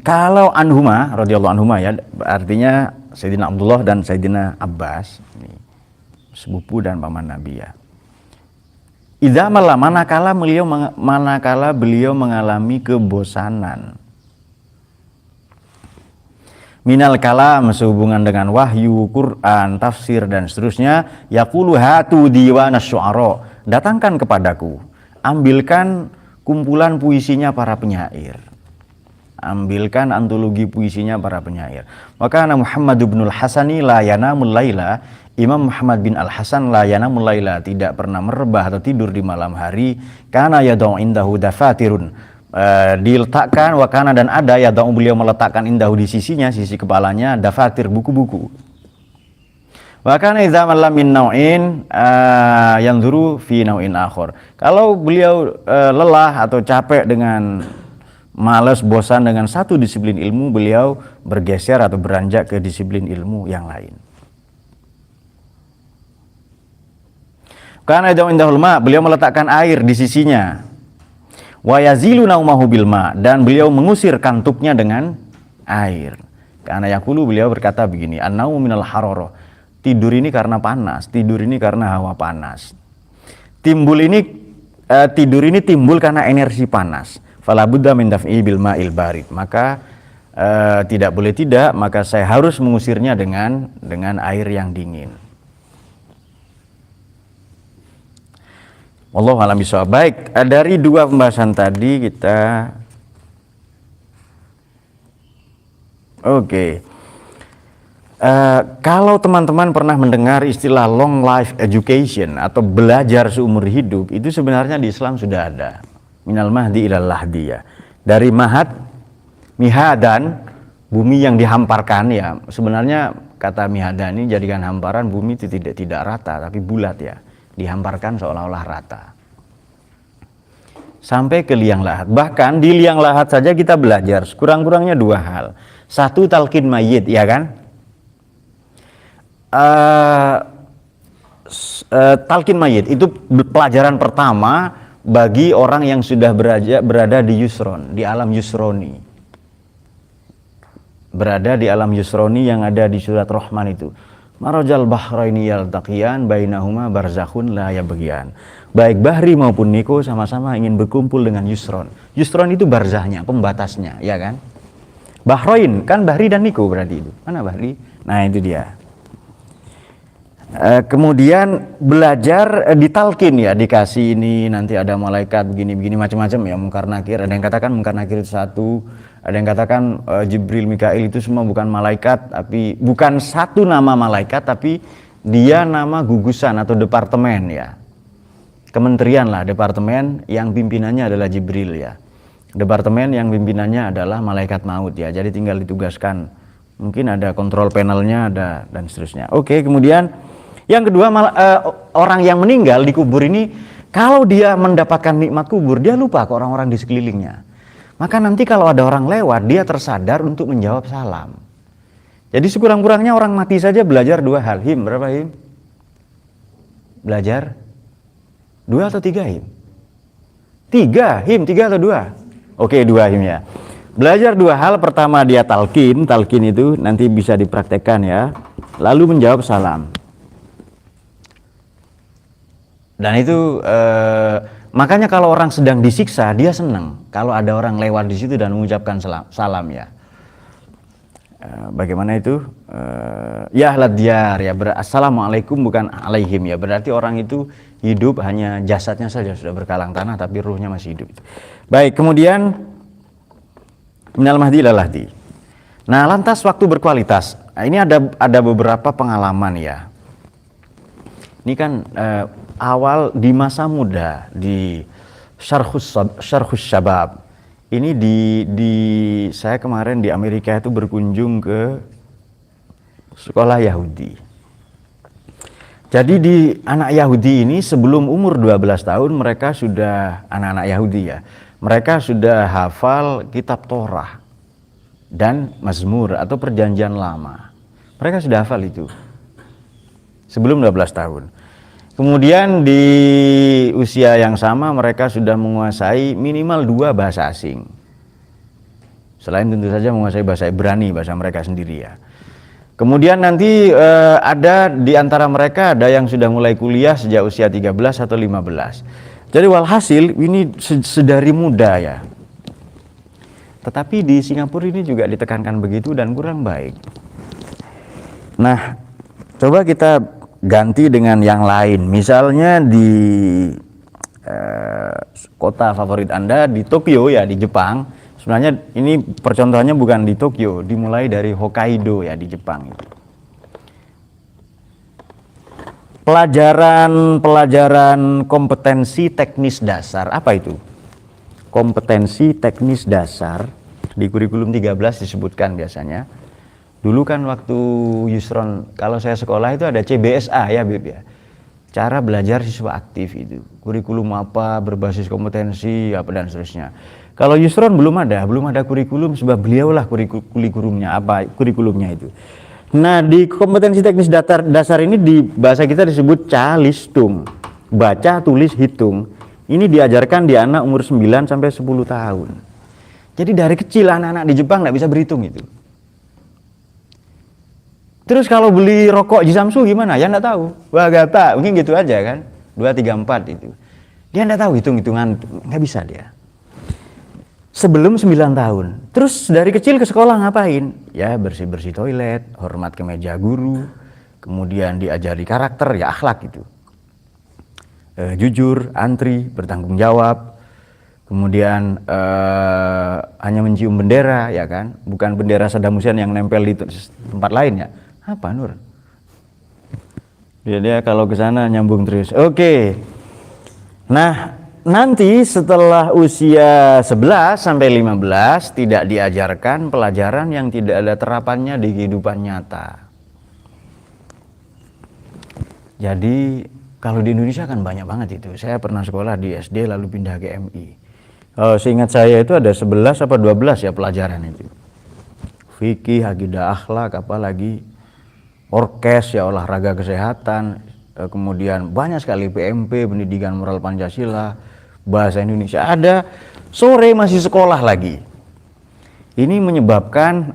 Kalau anhuma radhiyallahu anhuma ya, artinya Sayyidina Abdullah dan Sayyidina Abbas, ini sepupu dan paman Nabi ya. Idza malla, manakala beliau mengalami kebosanan. Minal kalam, sehubungan dengan wahyu, Quran, tafsir dan seterusnya, yaqulu hatu diwana syu'ara, datangkan kepadaku, ambilkan kumpulan puisinya para penyair, ambilkan antologi puisinya para penyair. Maka Muhammad bin al-Hasani la yanamul laila, Imam Muhammad bin al-Hasan la yanamul laila, tidak pernah merebah atau tidur di malam hari, kana yad'u indahu dafatirun, diletakkan wakana dan ada ya beliau meletakkan indahu di sisinya, sisi kepalanya, dafatir, buku-buku. Wakana idza malla min nau'in yanzuru fi nau'in akhar. Kalau beliau lelah atau capek dengan malas, bosan dengan satu disiplin ilmu, beliau bergeser atau beranjak ke disiplin ilmu yang lain. Karena indahul ma, beliau meletakkan air di sisinya. Wa yazilu naumahu bil ma, dan beliau mengusir kantuknya dengan air. Karena yaqulu, beliau berkata begini, an-naumu minal hararah, tidur ini karena panas, tidur ini karena hawa panas. Tidur ini timbul karena energi panas. Fala budda min daf'i bil ma'il barid, maka tidak boleh tidak, maka saya harus mengusirnya dengan air yang dingin. Wallahu a'lam bishawab. Baik, dari dua pembahasan tadi kita kalau teman-teman pernah mendengar istilah long life education atau belajar seumur hidup, itu sebenarnya di Islam sudah ada. Minal mahdi ilal lahdi ya. Dari mihadan, bumi yang dihamparkan ya. Sebenarnya kata mihadan ini jadikan hamparan, bumi itu tidak rata tapi bulat ya. Dihamparkan seolah-olah rata sampai ke liang lahat. Bahkan di liang lahat saja kita belajar kurang-kurangnya dua hal. Satu, talqin mayit, ya kan? Talqin mayit itu pelajaran pertama bagi orang yang sudah berada di yusron, di alam yusroni, berada di alam yusroni yang ada di surat Rahman itu. Marajal bahraini yaltaqiyan bainahuma barzakhun la yabghiyan. Baik bahri maupun niko sama-sama ingin berkumpul dengan yusron. Yusron itu barzahnya, pembatasnya, ya kan? Bahrain kan bahri dan niko berarti itu. Mana bahri? Nah, itu dia. Kemudian belajar ditalkin ya, dikasih ini nanti ada malaikat begini-begini macam-macam ya, mungkar nakir. Ada yang katakan mungkar nakir itu satu, ada yang katakan Jibril, Mikail itu semua bukan malaikat, tapi bukan satu nama malaikat, tapi dia nama gugusan atau departemen ya, kementerian lah, departemen yang pimpinannya adalah Jibril ya, departemen yang pimpinannya adalah malaikat maut ya. Jadi tinggal ditugaskan, mungkin ada kontrol panelnya ada dan seterusnya. Oke, kemudian yang kedua, orang yang meninggal di kubur ini, kalau dia mendapatkan nikmat kubur, dia lupa ke orang-orang di sekelilingnya. Maka nanti kalau ada orang lewat, dia tersadar untuk menjawab salam. Jadi sekurang-kurangnya orang mati saja belajar dua hal. Him, berapa him? Belajar 2 atau 3 him? 3 him, 3 atau 2? Oke, 2 him ya. Belajar dua hal, pertama dia talqin itu nanti bisa dipraktekkan ya. Lalu menjawab salam. Dan itu makanya kalau orang sedang disiksa dia senang kalau ada orang lewat di situ dan mengucapkan salam ya. Bagaimana itu? Ya ahlad diyar ya, assalamualaikum bukan alaihim ya. Berarti orang itu hidup, hanya jasadnya saja sudah berkalang tanah tapi ruhnya masih hidup. Baik, kemudian minal mahdi ilal lahdi. Nah, lantas waktu berkualitas. Nah, ini ada beberapa pengalaman ya. Ini kan awal di masa muda, di Syarhus Syabab. Ini saya kemarin di Amerika itu berkunjung ke sekolah Yahudi. Jadi di anak Yahudi ini sebelum umur 12 tahun mereka sudah, anak-anak Yahudi ya, mereka sudah hafal kitab Torah dan Mazmur atau perjanjian lama. Mereka sudah hafal itu sebelum 12 tahun. Kemudian di usia yang sama mereka sudah menguasai minimal 2 bahasa asing. Selain tentu saja menguasai bahasa Ibrani, bahasa mereka sendiri ya. Kemudian nanti ada di antara mereka ada yang sudah mulai kuliah sejak usia 13 atau 15. Jadi walhasil ini sedari muda ya. Tetapi di Singapura ini juga ditekankan begitu dan kurang baik. Nah, coba kita ganti dengan yang lain. Misalnya di kota favorit Anda di Tokyo ya, di Jepang. Sebenarnya ini percontohannya bukan di Tokyo, dimulai dari Hokkaido ya di Jepang. Pelajaran kompetensi teknis dasar, apa itu? Kompetensi teknis dasar di kurikulum 13 disebutkan biasanya. Dulu kan waktu Yusron, kalau saya sekolah itu ada CBSA ya Beb ya. Cara belajar siswa aktif itu. Kurikulum apa, berbasis kompetensi, apa dan seterusnya. Kalau Yusron belum ada kurikulum, sebab beliaulah kurikulumnya itu. Nah, di kompetensi teknis dasar ini di bahasa kita disebut calistung. Baca, tulis, hitung. Ini diajarkan di anak umur 9 sampai 10 tahun. Jadi dari kecil anak-anak di Jepang nggak bisa berhitung itu. Terus kalau beli rokok Jisamsu gimana? Ya nggak tahu. Wah gata, mungkin gitu aja kan. 2, 3, 4 itu. Dia nggak tahu hitung-hitungan, nggak bisa dia. Sebelum 9 tahun. Terus dari kecil ke sekolah ngapain? Ya bersih-bersih toilet, hormat ke meja guru, kemudian diajari karakter, ya akhlak itu. Jujur, antri, bertanggung jawab. Kemudian hanya mencium bendera, ya kan? Bukan bendera Saddam Hussein yang nempel di tempat lain ya. Apa Nur? Dia kalau ke sana nyambung terus. Oke. Nah, nanti setelah usia 11 sampai 15 tidak diajarkan pelajaran yang tidak ada terapannya di kehidupan nyata. Jadi kalau di Indonesia kan banyak banget itu. Saya pernah sekolah di SD lalu pindah ke MI. Seingat saya itu ada 11 apa 12 ya pelajaran itu. Fikih, akidah, akhlak, apalagi orkes ya, olahraga kesehatan, kemudian banyak sekali PMP, pendidikan moral Pancasila, bahasa Indonesia ada. Sore masih sekolah lagi. Ini menyebabkan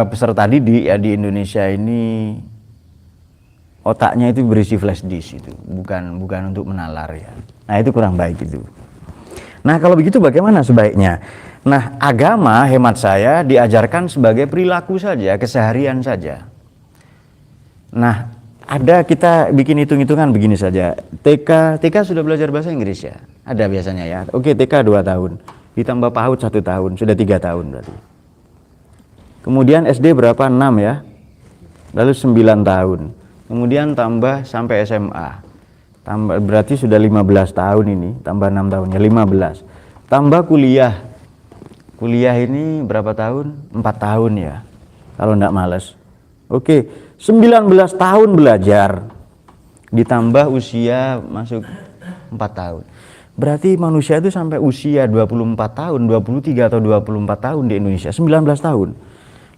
peserta didik ya di Indonesia ini otaknya itu berisi flash disk itu, bukan untuk menalar ya. Nah, itu kurang baik itu. Nah, kalau begitu bagaimana sebaiknya? Nah, agama hemat saya diajarkan sebagai perilaku saja, keseharian saja. Nah, kita bikin hitung-hitungan begini saja. TK sudah belajar bahasa Inggris ya? Ada biasanya ya. Oke, TK 2 tahun. Ditambah PAUD 1 tahun, sudah 3 tahun berarti. Kemudian SD berapa? 6 ya. Lalu 9 tahun. Kemudian tambah sampai SMA. Berarti sudah 15 tahun ini, tambah 6 tahunnya 15. Tambah kuliah. Kuliah ini berapa tahun? 4 tahun ya. Kalau enggak malas. Oke. 19 tahun belajar ditambah usia masuk 4 tahun. Berarti manusia itu sampai usia 24 tahun, 23 atau 24 tahun di Indonesia, 19 tahun.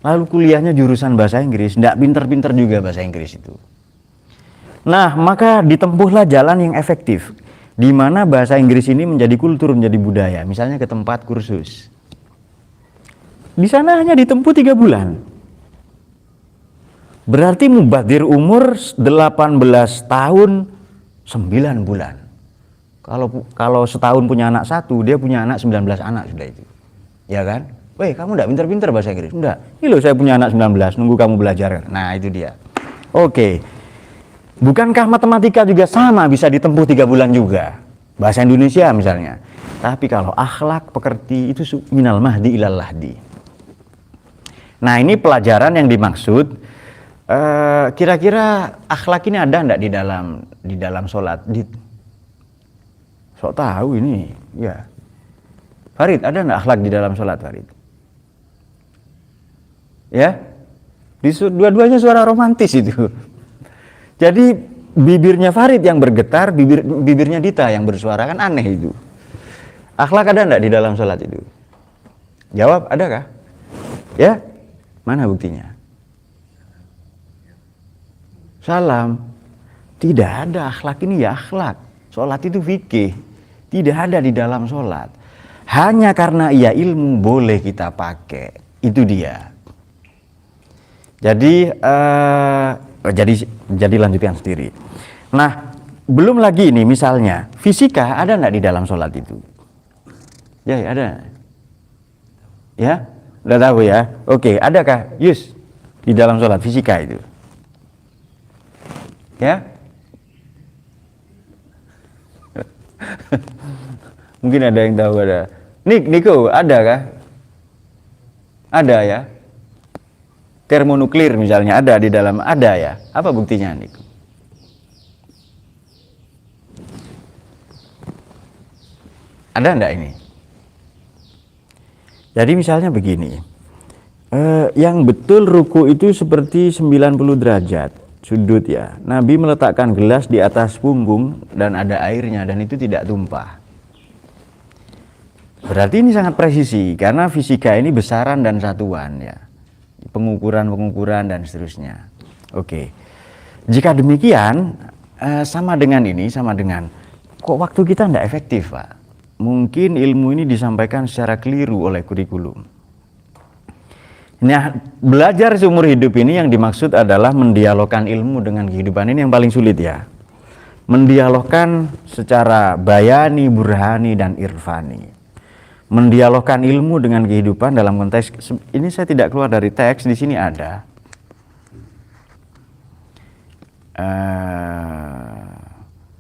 Lalu kuliahnya jurusan bahasa Inggris, enggak pinter-pinter juga bahasa Inggris itu. Nah, maka ditempuhlah jalan yang efektif di mana bahasa Inggris ini menjadi kultur, menjadi budaya. Misalnya ke tempat kursus. Di sana hanya ditempuh 3 bulan. Berarti mubadir umur 18 tahun 9 bulan. Kalau setahun punya anak 1, dia punya anak 19 anak sudah itu. Ya kan? Weh, kamu enggak pinter-pinter bahasa Inggris? Enggak. Ini loh saya punya anak 19, nunggu kamu belajar. Nah, itu dia. Oke. Bukankah matematika juga sama bisa ditempuh 3 bulan juga? Bahasa Indonesia misalnya. Tapi kalau akhlak pekerti itu minal mahdi ilal lahdi. Nah, ini pelajaran yang dimaksud. Kira-kira akhlak ini ada enggak di dalam sholat? Sok tahu ini, ya. Farid, ada enggak akhlak di dalam sholat, Farid? Ya, dua-duanya suara romantis itu. Jadi bibirnya Farid yang bergetar, bibirnya Dita yang bersuara, kan aneh itu. Akhlak ada enggak di dalam sholat itu? Jawab, adakah? Ya, mana buktinya? Salam. Tidak ada akhlak ini ya akhlak. Sholat itu fikih. Tidak ada di dalam sholat. Hanya karena ia ilmu boleh kita pakai. Itu dia. Jadi lanjutkan sendiri. Nah, belum lagi ini misalnya fisika ada enggak di dalam sholat itu? Ya, ada. Ya, udah tahu ya. Oke, adakah Yus di dalam sholat fisika itu? Ya, mungkin ada yang tahu ada. Niko, ada kah? Ada ya. Termonuklir misalnya ada di dalam, ada ya. Apa buktinya, Niko? Ada enggak ini? Jadi misalnya begini. Yang betul ruku itu seperti 90 derajat. Sudut ya. Nabi meletakkan gelas di atas punggung dan ada airnya dan itu tidak tumpah. Berarti ini sangat presisi karena fisika ini besaran dan satuan ya. Pengukuran dan seterusnya. Oke. Jika demikian sama dengan kok waktu kita tidak efektif, Pak. Mungkin ilmu ini disampaikan secara keliru oleh kurikulum. Nah, belajar seumur hidup ini yang dimaksud adalah mendialogkan ilmu dengan kehidupan, ini yang paling sulit ya. Mendialogkan secara bayani, burhani, dan irfani. Mendialogkan ilmu dengan kehidupan dalam konteks, ini saya tidak keluar dari teks, di sini ada.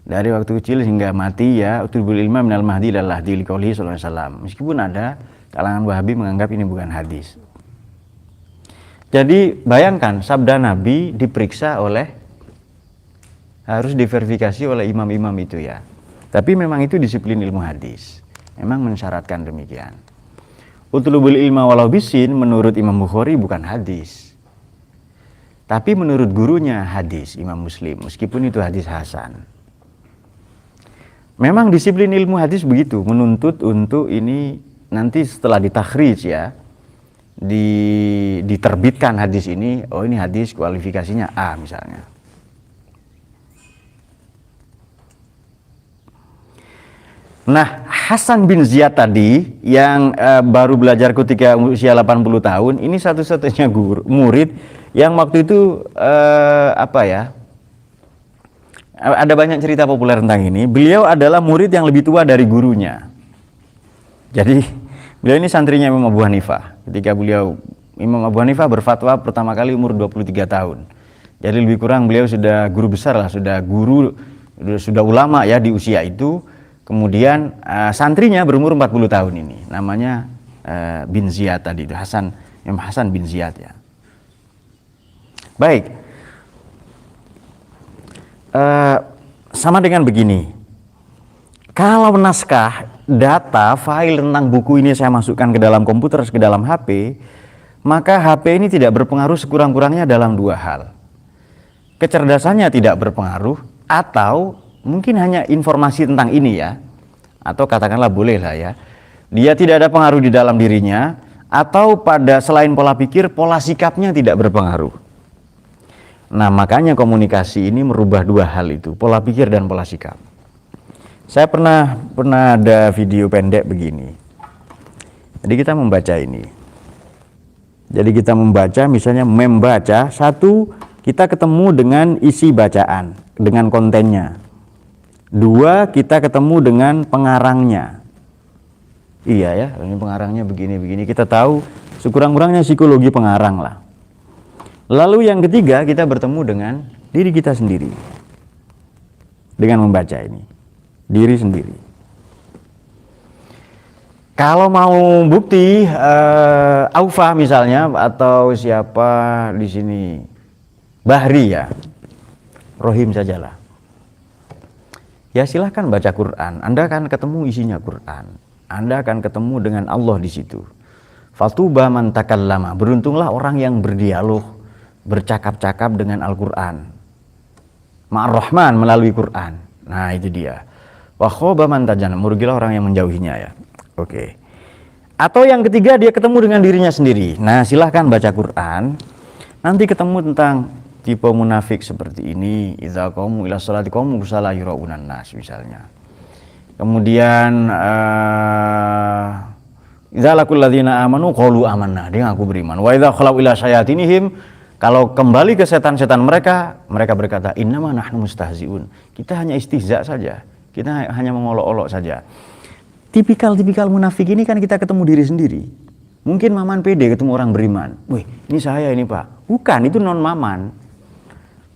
Dari waktu kecil hingga mati ya, utubul ilma minal mahdi ilal lahdi liqaulihi sallallahu alaihi wasallam. Meskipun ada kalangan Wahabi menganggap ini bukan hadis. Jadi bayangkan sabda Nabi diperiksa harus diverifikasi oleh imam-imam itu ya. Tapi memang itu disiplin ilmu hadis. Memang mensyaratkan demikian. Utlubul ilma walau bisin menurut Imam Bukhari bukan hadis. Tapi menurut gurunya hadis, Imam Muslim. Meskipun itu hadis hasan. Memang disiplin ilmu hadis begitu. Menuntut untuk ini nanti setelah ditakhrij ya. Diterbitkan hadis ini, oh ini hadis kualifikasinya A misalnya. Nah, Hasan bin Ziyad tadi yang baru belajar ketika usia 80 tahun, ini satu-satunya murid yang waktu itu ada banyak cerita populer tentang ini. Beliau adalah murid yang lebih tua dari gurunya. Jadi beliau ini santrinya Imam Abu Hanifah. Ketika Imam Abu Hanifah berfatwa pertama kali umur 23 tahun. Jadi lebih kurang beliau sudah guru besar lah, sudah ulama ya di usia itu. Kemudian santrinya berumur 40 tahun ini. Namanya bin Ziyad tadi itu, Imam Hasan bin Ziyad ya. Baik. Sama dengan begini. Kalau naskah, data, file tentang buku ini saya masukkan ke dalam komputer, ke dalam HP, maka HP ini tidak berpengaruh sekurang-kurangnya dalam 2 hal. Kecerdasannya tidak berpengaruh, atau mungkin hanya informasi tentang ini ya, atau katakanlah boleh lah ya, dia tidak ada pengaruh di dalam dirinya, atau pada selain pola pikir, pola sikapnya tidak berpengaruh. Nah, makanya komunikasi ini merubah 2 hal itu, pola pikir dan pola sikap. Saya pernah ada video pendek begini. Jadi kita membaca ini. Jadi kita membaca, misalnya membaca, satu, kita ketemu dengan isi bacaan, dengan kontennya. Dua, kita ketemu dengan pengarangnya. Iya ya, ini pengarangnya begini-begini. Kita tahu sekurang-kurangnya psikologi pengarang lah. Lalu yang ketiga, kita bertemu dengan diri kita sendiri. Dengan membaca ini, diri sendiri. Kalau mau bukti, Aufa misalnya, atau siapa di sini, Bahri ya, Rohim sajalah. Ya silahkan baca Quran, Anda akan ketemu isinya Quran. Anda akan ketemu dengan Allah di situ. Fatuba man takallama, beruntunglah orang yang berdialog, bercakap-cakap dengan Al-Quran. Ma'ar-Rahman melalui Quran. Nah itu dia. Wa khaba man tajana, merugilah orang yang menjauhinya ya. Oke. Atau yang ketiga, dia ketemu dengan dirinya sendiri. Nah silahkan baca Quran, nanti ketemu tentang tipe munafik seperti ini. Idza qamu ila sholati qamu kusala yuraunan nas misalnya. Kemudian idza laqul ladzina amanu qalu amanna, dia ngaku beriman. Wa idza khalau ila syayatinihim, kalau kembali ke setan-setan mereka, mereka berkata innama nahnu mustahziun. Kita hanya istihza saja. Kita hanya mengolok-olok saja. Tipikal-tipikal munafik ini kan kita ketemu diri sendiri. Mungkin Maman pede ketemu orang beriman. Wih, ini saya ini Pak. Bukan, itu non Maman.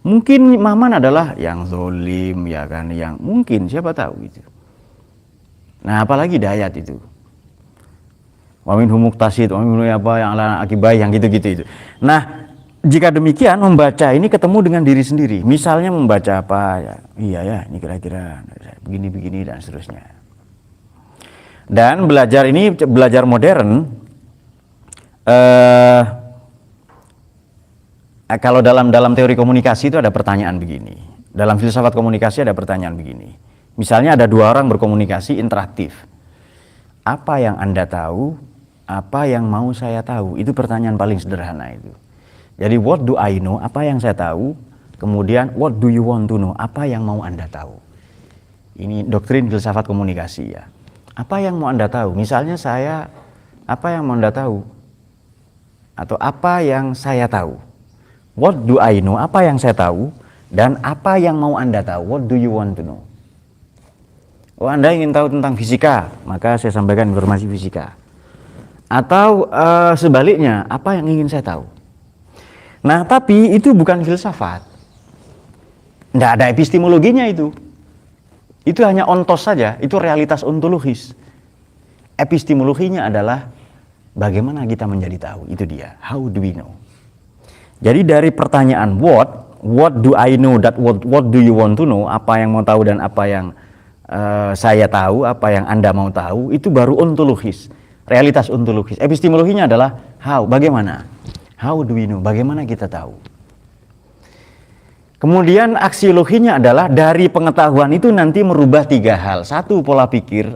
Mungkin Maman adalah yang zolim, ya kan, yang mungkin siapa tahu gitu. Nah, apalagi Dayat itu. Wa minhum muqtasid, wa minhum apa yang ala akibai, yang gitu-gitu itu. Nah, jika demikian membaca ini ketemu dengan diri sendiri. Misalnya membaca apa ya? Iya ya, ini kira-kira begini-begini dan seterusnya. Dan belajar ini, belajar modern, kalau dalam teori komunikasi itu ada pertanyaan begini. Dalam filsafat komunikasi ada pertanyaan begini. Misalnya ada dua orang berkomunikasi interaktif. Apa yang Anda tahu, apa yang mau saya tahu? Itu pertanyaan paling sederhana itu. Jadi what do I know, apa yang saya tahu, kemudian what do you want to know, apa yang mau Anda tahu. Ini doktrin filsafat komunikasi ya. Apa yang mau Anda tahu? Misalnya saya, apa yang mau Anda tahu? Atau apa yang saya tahu? What do I know? Apa yang saya tahu? Dan apa yang mau Anda tahu? What do you want to know? Oh, Anda ingin tahu tentang fisika, maka saya sampaikan informasi fisika. Atau sebaliknya, apa yang ingin saya tahu? Nah, tapi itu bukan filsafat. Tidak ada epistemologinya itu. Itu hanya ontos saja, itu realitas ontologis. Epistemologinya adalah bagaimana kita menjadi tahu, itu dia. How do we know? Jadi dari pertanyaan what do I know, that what do you want to know, apa yang mau tahu dan apa yang saya tahu, apa yang Anda mau tahu, itu baru ontologis, realitas ontologis. Epistemologinya adalah how, bagaimana? How do we know, bagaimana kita tahu? Kemudian aksiologinya adalah dari pengetahuan itu nanti merubah tiga hal. Satu, pola pikir.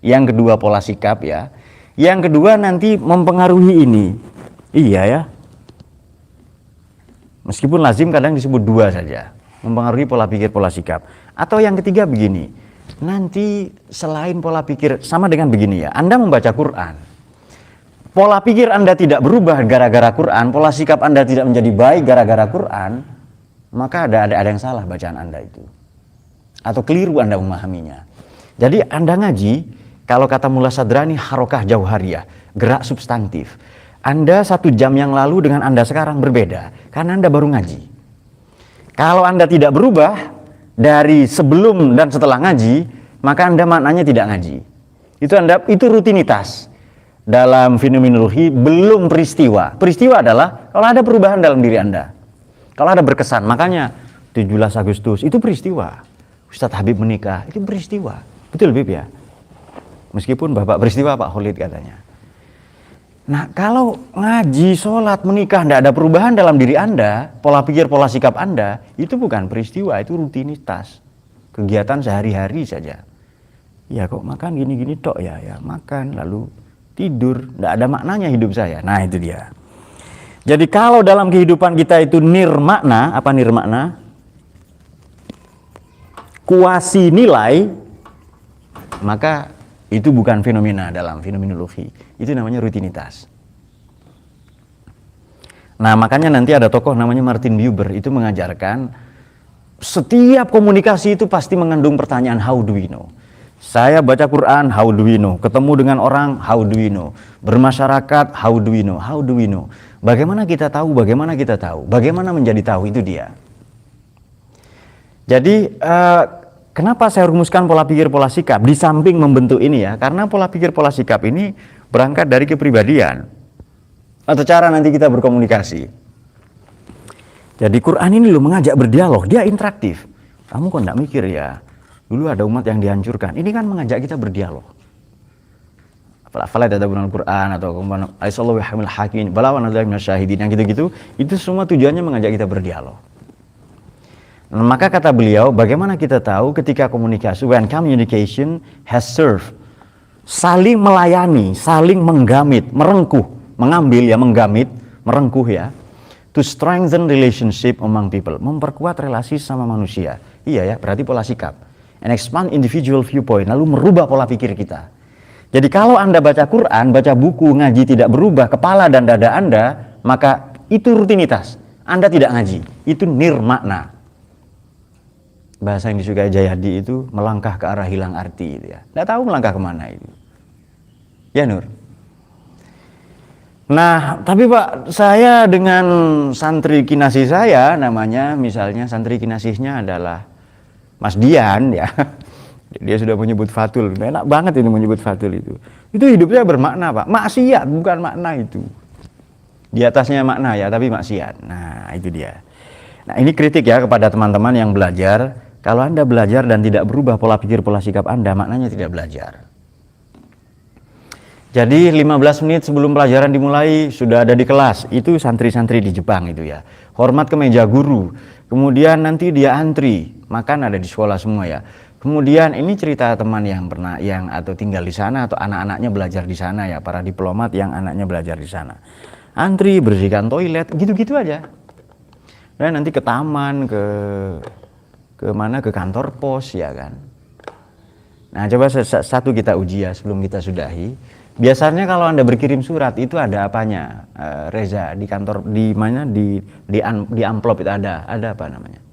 Yang kedua, pola sikap ya. Yang kedua nanti mempengaruhi ini. Iya ya. Meskipun lazim kadang disebut dua saja. Mempengaruhi pola pikir, pola sikap. Atau yang ketiga begini. Nanti selain pola pikir, sama dengan begini ya. Anda membaca Quran. Pola pikir Anda tidak berubah gara-gara Quran. Pola sikap Anda tidak menjadi baik gara-gara Quran. Maka ada yang salah bacaan Anda itu. Atau keliru Anda memahaminya. Jadi Anda ngaji, kalau kata Mullah Sadrani, harokah jauhariyah, gerak substantif. Anda 1 jam yang lalu dengan Anda sekarang berbeda, karena Anda baru ngaji. Kalau Anda tidak berubah dari sebelum dan setelah ngaji, maka Anda maknanya tidak ngaji. Itu rutinitas. Dalam fenomenologi belum peristiwa. Peristiwa adalah kalau ada perubahan dalam diri Anda. Kalau ada berkesan, makanya 17 Agustus itu peristiwa. Ustadz Habib menikah, itu peristiwa. Betul Bib ya? Meskipun Bapak peristiwa Pak Khalid katanya. Nah kalau ngaji, sholat, menikah, tidak ada perubahan dalam diri Anda, pola pikir, pola sikap Anda, itu bukan peristiwa, itu rutinitas. Kegiatan sehari-hari saja. Ya kok makan gini-gini tok ya makan, lalu tidur, tidak ada maknanya hidup saya. Nah itu dia. Jadi kalau dalam kehidupan kita itu nirmakna, apa nirmakna? Kuasi nilai, maka itu bukan fenomena dalam fenomenologi. Itu namanya rutinitas. Nah, makanya nanti ada tokoh namanya Martin Buber itu mengajarkan setiap komunikasi itu pasti mengandung pertanyaan how do we know. Saya baca Quran, how do we know? Ketemu dengan orang, how do we know? Bermasyarakat, how do we know? How do we know? Bagaimana kita tahu? Bagaimana kita tahu? Bagaimana menjadi tahu? Itu dia. Jadi kenapa saya rumuskan pola pikir pola sikap di samping membentuk ini ya? Karena pola pikir pola sikap ini berangkat dari kepribadian atau cara nanti kita berkomunikasi. Jadi Quran ini loh mengajak berdialog, dia interaktif. Kamu kok enggak mikir ya? Dulu ada umat yang dihancurkan. Ini kan mengajak kita berdialog. Fala tadabburul Quran atau aisallahu hamil hakim balawan adzal minasyahidin, yang gitu-gitu, itu semua tujuannya mengajak kita berdialog. Nah, maka kata beliau, bagaimana kita tahu ketika komunikasi, when communication has served, saling melayani, saling menggamit, merengkuh, mengambil ya, menggamit, merengkuh ya, to strengthen relationship among people, memperkuat relasi sama manusia. Iya ya, berarti pola sikap. And expand individual viewpoint, lalu merubah pola pikir kita. Jadi kalau Anda baca Quran, baca buku, ngaji tidak berubah kepala dan dada Anda, maka itu rutinitas. Anda tidak ngaji, itu nirmakna. Bahasa yang disukai Jayadi itu melangkah ke arah hilang arti. Itu ya. Tidak tahu melangkah kemana itu. Ya Nur. Nah, tapi Pak, saya dengan santri kinasih saya, namanya misalnya santri kinasihnya adalah Mas Dian ya, dia sudah menyebut fatul, enak banget ini menyebut fatul itu hidupnya bermakna Pak, maksiat bukan makna itu, di atasnya makna ya tapi maksiat. Nah itu dia. Nah ini kritik ya kepada teman-teman yang belajar, kalau Anda belajar dan tidak berubah pola pikir pola sikap Anda, maknanya tidak belajar. Jadi 15 menit sebelum pelajaran dimulai sudah ada di kelas, itu santri-santri di Jepang itu ya, hormat ke meja guru. Kemudian nanti dia antri, makan ada di sekolah semua ya. Kemudian ini cerita teman yang pernah atau tinggal di sana atau anak-anaknya belajar di sana ya, para diplomat yang anaknya belajar di sana. Antri, bersihkan toilet, gitu-gitu aja. Dan nanti ke taman, ke mana, ke kantor pos ya kan. Nah, coba satu kita uji ya sebelum kita sudahi. Biasanya kalau Anda berkirim surat itu ada apanya, Reza, di kantor, di mana, di amplop itu ada apa namanya?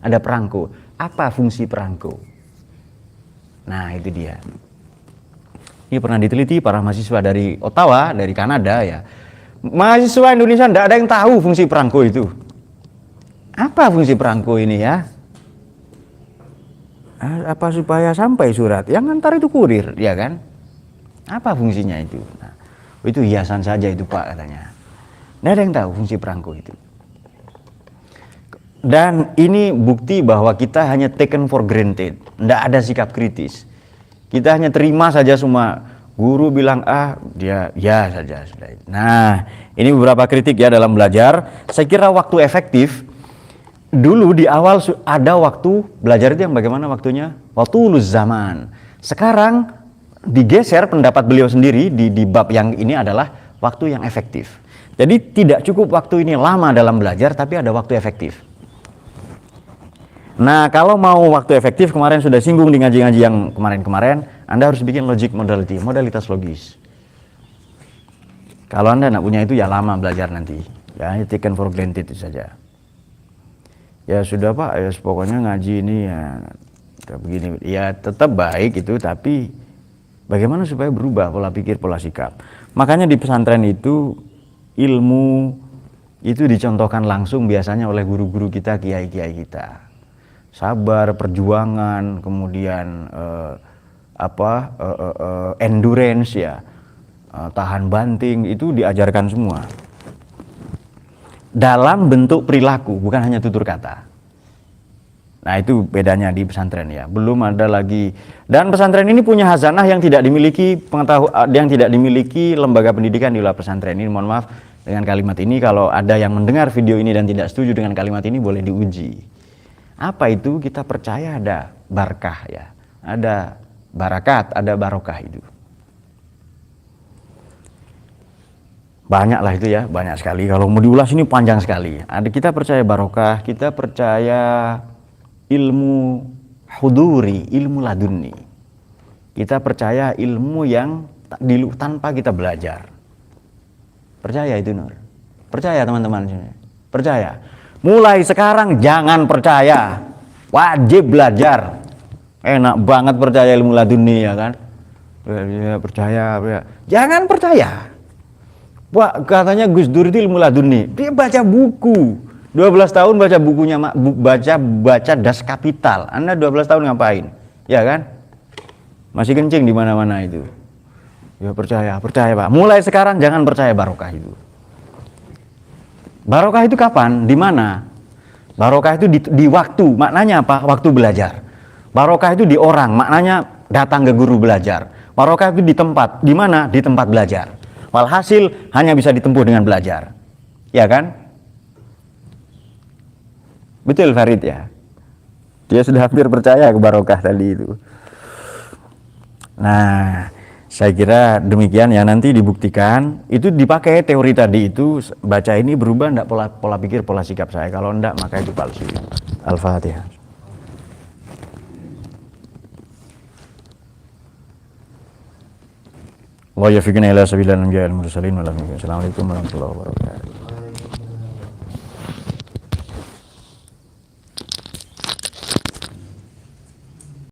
Ada perangko. Apa fungsi perangko? Nah itu dia. Ini pernah diteliti para mahasiswa dari Ottawa, dari Kanada ya. Mahasiswa Indonesia tidak ada yang tahu fungsi perangko itu. Apa fungsi perangko ini ya? Apa supaya sampai surat? Yang ngantar itu kurir, ya kan? Apa fungsinya itu? Nah, itu hiasan saja itu Pak katanya. Nggak ada yang tahu fungsi perangko itu. Dan ini bukti bahwa kita hanya taken for granted. Nggak ada sikap kritis. Kita hanya terima saja semua. Guru bilang dia ya saja sudah. Nah, ini beberapa kritik ya dalam belajar. Saya kira waktu efektif. Dulu di awal ada waktu belajar itu yang bagaimana waktunya? Waktu lulus zaman. Sekarang digeser pendapat beliau sendiri di bab yang ini adalah waktu yang efektif. Jadi tidak cukup waktu ini lama dalam belajar, tapi ada waktu efektif. Nah kalau mau waktu efektif, kemarin sudah singgung di ngaji-ngaji yang kemarin-kemarin, Anda harus bikin logic modality, modalitas logis. Kalau Anda tidak punya itu ya lama belajar nanti, ya taken for granted itu saja. Ya sudah Pak, ya pokoknya ngaji ini ya begini, ya tetap baik itu, tapi bagaimana supaya berubah pola pikir, pola sikap. Makanya di pesantren itu ilmu itu dicontohkan langsung biasanya oleh guru-guru kita, kiai-kiai kita. Sabar, perjuangan, kemudian endurance ya, tahan banting, itu diajarkan semua. Dalam bentuk perilaku, bukan hanya tutur kata. Nah itu bedanya di pesantren ya, belum ada lagi. Dan pesantren ini punya hazanah yang tidak dimiliki yang tidak dimiliki lembaga pendidikan di luar pesantren ini. Mohon maaf dengan kalimat ini, kalau ada yang mendengar video ini dan tidak setuju dengan kalimat ini boleh diuji. Apa itu? Kita percaya ada barakah ya, ada barakat, ada barokah itu. Banyak lah itu ya, banyak sekali. Kalau mau diulas ini panjang sekali. Ada, kita percaya barokah, kita percaya ilmu huduri, ilmu laduni. Kita percaya ilmu yang tanpa kita belajar. Percaya itu Nur. Percaya teman-teman? Percaya. Mulai sekarang jangan percaya. Wajib belajar. Enak banget percaya ilmu laduni ya kan? Ya, percaya. Jangan percaya. Wah, katanya Gus Dur itu ilmu laduni. Dia baca buku. 12 tahun baca bukunya, baca Das Kapital. Anda 12 tahun ngapain? Ya kan? Masih kencing di mana-mana itu. Ya percaya Pak. Mulai sekarang jangan percaya barokah itu. Barokah itu kapan? Di mana? Barokah itu di waktu. Maknanya apa? Waktu belajar. Barokah itu di orang. Maknanya datang ke guru belajar. Barokah itu di tempat. Di mana? Di tempat belajar. Walhasil hanya bisa ditempuh dengan belajar. Ya kan? Betul Farid ya? Dia sudah hampir percaya ke barokah tadi itu. Nah, saya kira demikian ya, nanti dibuktikan. Itu dipakai teori tadi itu, baca ini berubah enggak pola pikir, pola sikap saya. Kalau enggak maka itu palsu. Al-Fatihah. Wa yafiqna ila sabilil anbiya'il mursalin. Assalamualaikum warahmatullahi wabarakatuh.